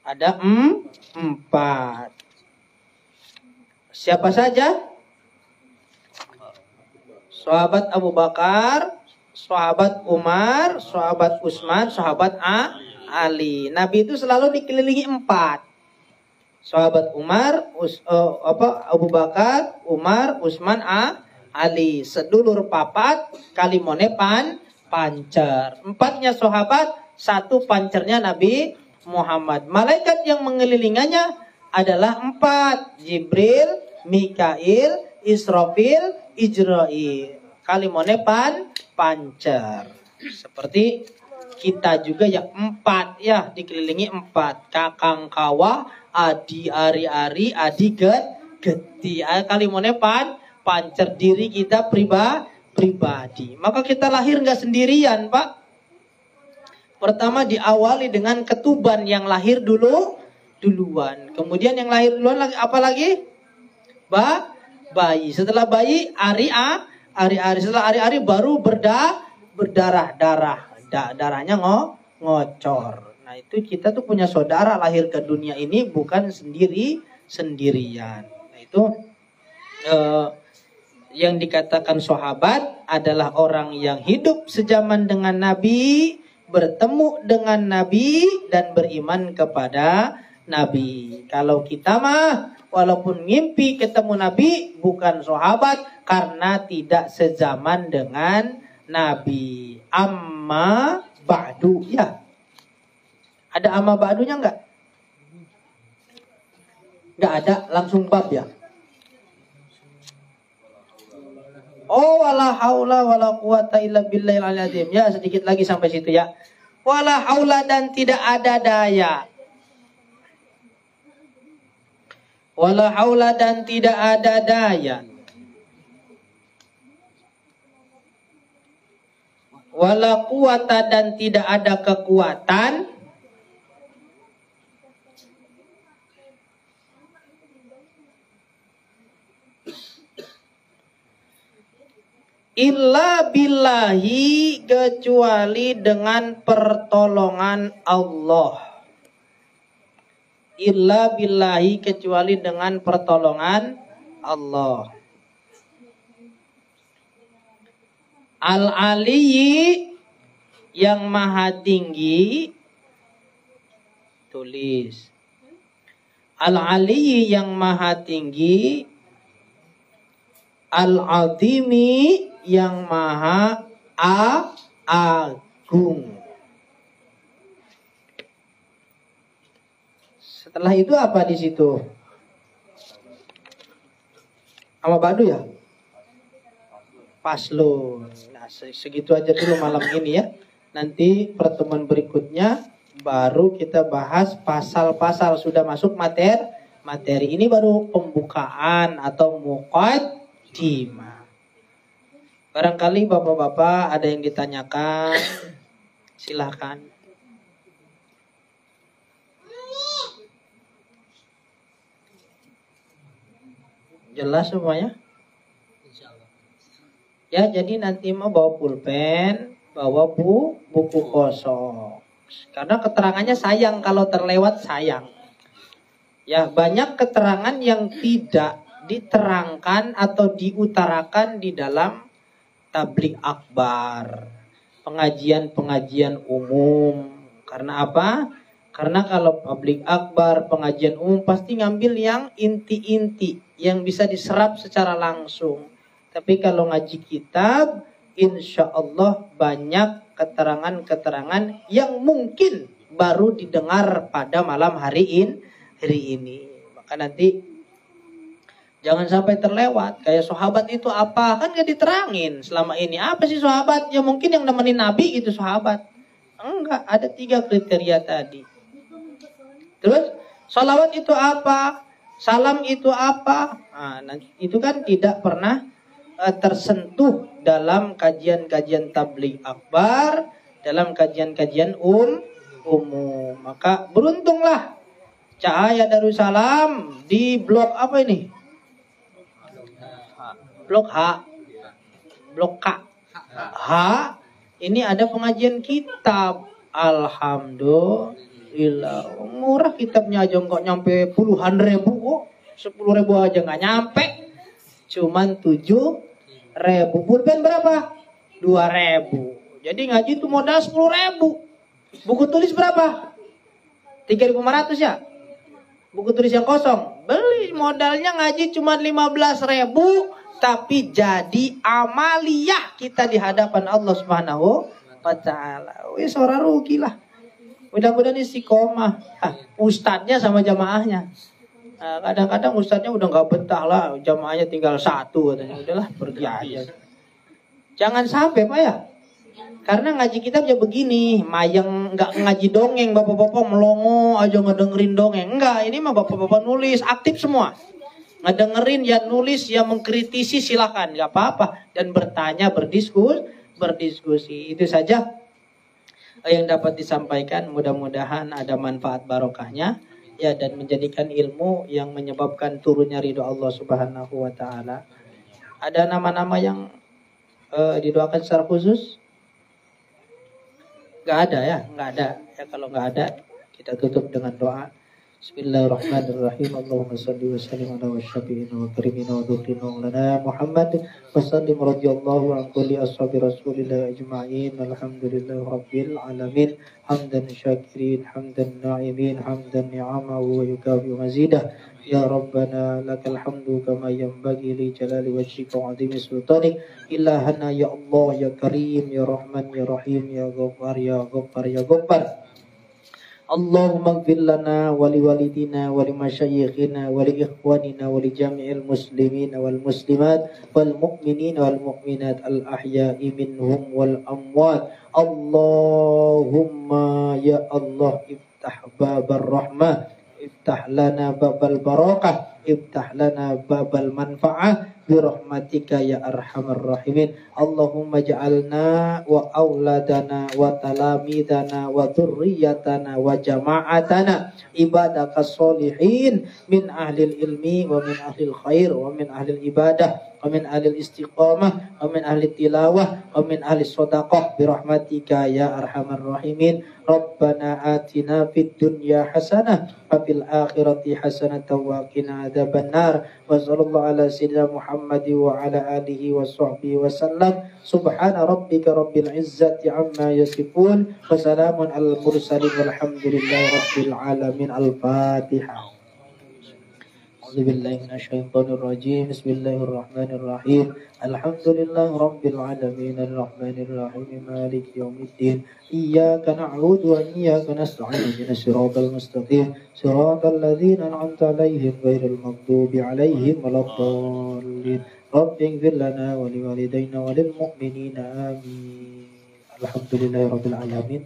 S1: Ada 4. Siapa saja? Sahabat Abu Bakar, sahabat Umar, sahabat Utsman, sahabat Ali. Nabi itu selalu dikelilingi 4. Sahabat Umar, Abu Bakar, Umar, Utsman, Ali. Sedulur papat, kalimone pancer. 4-nya sahabat, 1 pancernya Nabi Muhammad. Malaikat yang mengelilingannya adalah 4. Jibril, Mikail, Israfil, Ijrail. Kalimone pancer. Seperti kita juga yang 4 ya, dikelilingi 4. Kakang kawa, adi ari-ari, adi geti. Kalimone pancer, diri kita pribadi. Maka kita lahir nggak sendirian, Pak. Pertama diawali dengan ketuban yang lahir duluan. Kemudian yang lahir duluan apa lagi? Bayi. Setelah bayi ari-ari. Setelah ari-ari baru berdarah. Darahnya ngocor. Nah, itu kita tuh punya saudara lahir ke dunia ini bukan sendirian. Nah, itu yang dikatakan sahabat adalah orang yang hidup sejaman dengan Nabi, bertemu dengan Nabi, dan beriman kepada Nabi. Kalau kita mah walaupun mimpi ketemu Nabi, bukan sahabat karena tidak sezaman dengan Nabi. Amma ba'du ya. Ada amma ba'dunya enggak? Enggak ada, langsung bab ya. Oh, wala haula wala quwata illa billahil azim. Ya, sedikit lagi sampai situ ya. Wala haula, dan tidak ada daya. Wala haula, dan tidak ada daya. Wala quwata, dan tidak ada kekuatan. Illa billahi, kecuali dengan pertolongan Allah. Illa billahi, kecuali dengan pertolongan Allah. Al-Aliyyi, yang maha tinggi, tulis. Al-Ali yang maha tinggi, Al-Azimi yang maha agung. Setelah itu apa di situ? Sama Badu ya? Paslon. Nah, segitu aja dulu malam ini ya. Nanti pertemuan berikutnya baru kita bahas pasal-pasal. Sudah masuk materi. Ini baru pembukaan atau muqaddimah. Barangkali bapak-bapak ada yang ditanyakan, silahkan. Jelas semuanya? Ya, jadi nanti mau bawa pulpen, bawa buku kosong. Karena keterangannya sayang kalau terlewat, sayang. Ya, banyak keterangan yang tidak diterangkan atau diutarakan di dalam tabligh akbar, pengajian-pengajian umum. Karena apa? Karena kalau tabligh akbar, pengajian umum pasti ngambil yang inti-inti yang bisa diserap secara langsung. Tapi kalau ngaji kitab, insya Allah banyak keterangan-keterangan yang mungkin baru didengar pada malam hari ini. Maka nanti jangan sampai terlewat. Kayak sahabat itu apa? Kan gak diterangin selama ini. Apa sih sahabat? Ya mungkin yang nemenin Nabi gitu sahabat. Enggak, ada 3 kriteria tadi. Terus, salawat itu apa? Salam itu apa? Nah, itu kan tidak pernah tersentuh dalam kajian-kajian tabligh akbar, dalam kajian-kajian umum. Maka beruntunglah Cahaya Darussalam di blok apa ini? Blok H. Blok K. H. Ini ada pengajian kitab. Alhamdulillah. Murah kitabnya aja nggak nyampe puluhan ribu kok. 10.000 aja nggak nyampe. Cuman 7.000. Pulpen berapa? 2.000. Jadi ngaji itu modal 10.000. Buku tulis berapa? 3.500 ya? Buku tulis yang kosong. Beli modalnya ngaji cuma 15.000. Tapi jadi amaliyah kita di hadapan Allah Subhanahu wa ta'ala. Wih, seorang rugi lah. Mudah-mudahan istiqomah. Ustadznya sama jamaahnya. Kadang-kadang ustadznya udah gak betah lah. Jamaahnya tinggal 1 katanya. Udahlah pergi aja. Jangan sampai Pak ya. Karena ngaji kitab ya begini. Mayang gak ngaji dongeng. Bapak-bapak melongo aja ngedengerin dongeng. Enggak, ini mah bapak-bapak nulis. Aktif semua. Ngedengerin ya, nulis ya, mengkritisi silahkan, gak apa-apa. Dan bertanya, berdiskusi. Itu saja yang dapat disampaikan. Mudah-mudahan ada manfaat barokahnya ya, dan menjadikan ilmu yang menyebabkan turunnya ridho Allah Subhanahu wa ta'ala. Ada nama-nama yang didoakan secara khusus? Gak ada ya? Gak ada ya. Kalau gak ada, kita tutup dengan doa. Bismillahirrahmanirrahim. Allahumma salli wa sallim ala wa syafi'ina wa karimina wa dhukrina lana Muhammad wa sallim radiyallahu an kulli ashabi rasulillah ajma'in. Alhamdulillahi rabbil alamin. Hamdan syakirin, hamdan na'imin, hamdan ni'amahu wa yukafi mazidah. Ya Rabbana lakal hamdu kama yanbaghi li jalali wajhika wa 'azimi sultanik. Ilahana ya Allah ya Karim ya Rahman ya Rahim ya Ghaffar ya Ghaffar ya Ghaffar. Allahumma ighfir lana wa li walidina wa li masyayikhina wa li ikhwanina wa li jami'il muslimin wal muslimat wal mu'minin wal mu'minat al ahya'i minhum wal amwat. Allahumma ya Allah iftah babar rahmah, iftah lana babal barakah, iftah lana babal manfa'ah birahmatika ya arhamar rahimin. Allahumma ja'alna wa auladana wa talamidana wa dhurriyyatana wa jama'atana ibadaka sholihin min ahlil ilmi wa min ahlil khair wa min ahlil ibadah wa min ahlil istiqamah wa min ahlil tilawah wa min ahlil sadaqah birahmatika ya arhamar rahimin. Rabbana atina fid dunya hasanah wa fil akhirati hasanatan wa qina adzabannar. Wa sallallahu ala sayyidina Muhammad wa ala alihi wa sahbihi wa sallam. Subhana rabbika rabbil izzati amma yasifun wa salamun alal mursalin walhamdulillahi rabbil alamin. Al-Fatihah. A'udzubillahi minasyaitonir rajim. Bismillahirrahmanirrahim. Alhamdulillahi rabbil alamin arrahmanir rahim maliki yaumiddin. Iyyaka na'budu wa iyyaka nasta'in ihdinas siratal mustaqim siratal ladzina an'amta 'alaihim ghairil maghdubi 'alaihim waladdallin. Rabbighfir lana wa liwalidayna wa lil mu'minina amin. Alhamdulillahi rabbil alamin.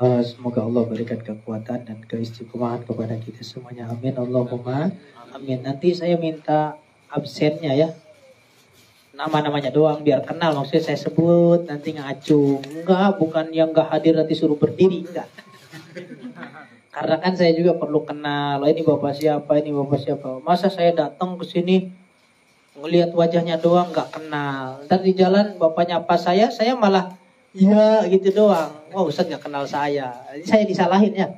S1: Semoga Allah berikan kekuatan dan keistiqomahan kepada kita semuanya. Amin. Allahumma amin. Nanti saya minta absennya ya. Nama-namanya doang biar kenal. Maksudnya saya sebut nanti ngacung. Enggak, bukan yang enggak hadir nanti suruh berdiri. Enggak. Karena kan saya juga perlu kenal. Ini bapak siapa, ini bapak siapa. Masa saya datang ke sini ngelihat wajahnya doang enggak kenal. Ntar di jalan bapaknya apa saya malah iya gitu doang. Wah, Ustaz gak kenal saya. Saya disalahin ya.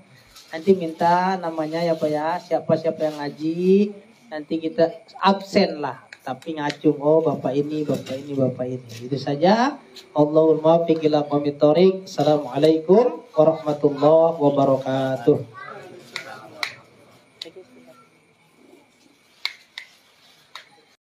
S1: Nanti minta namanya ya Pak ya. Siapa-siapa yang ngaji. Nanti kita absen lah. Tapi ngacung. Oh bapak ini, bapak ini, bapak ini. Itu saja. Allahul muwaffiq ila aqwamit thoriq. Assalamualaikum warahmatullahi wabarakatuh.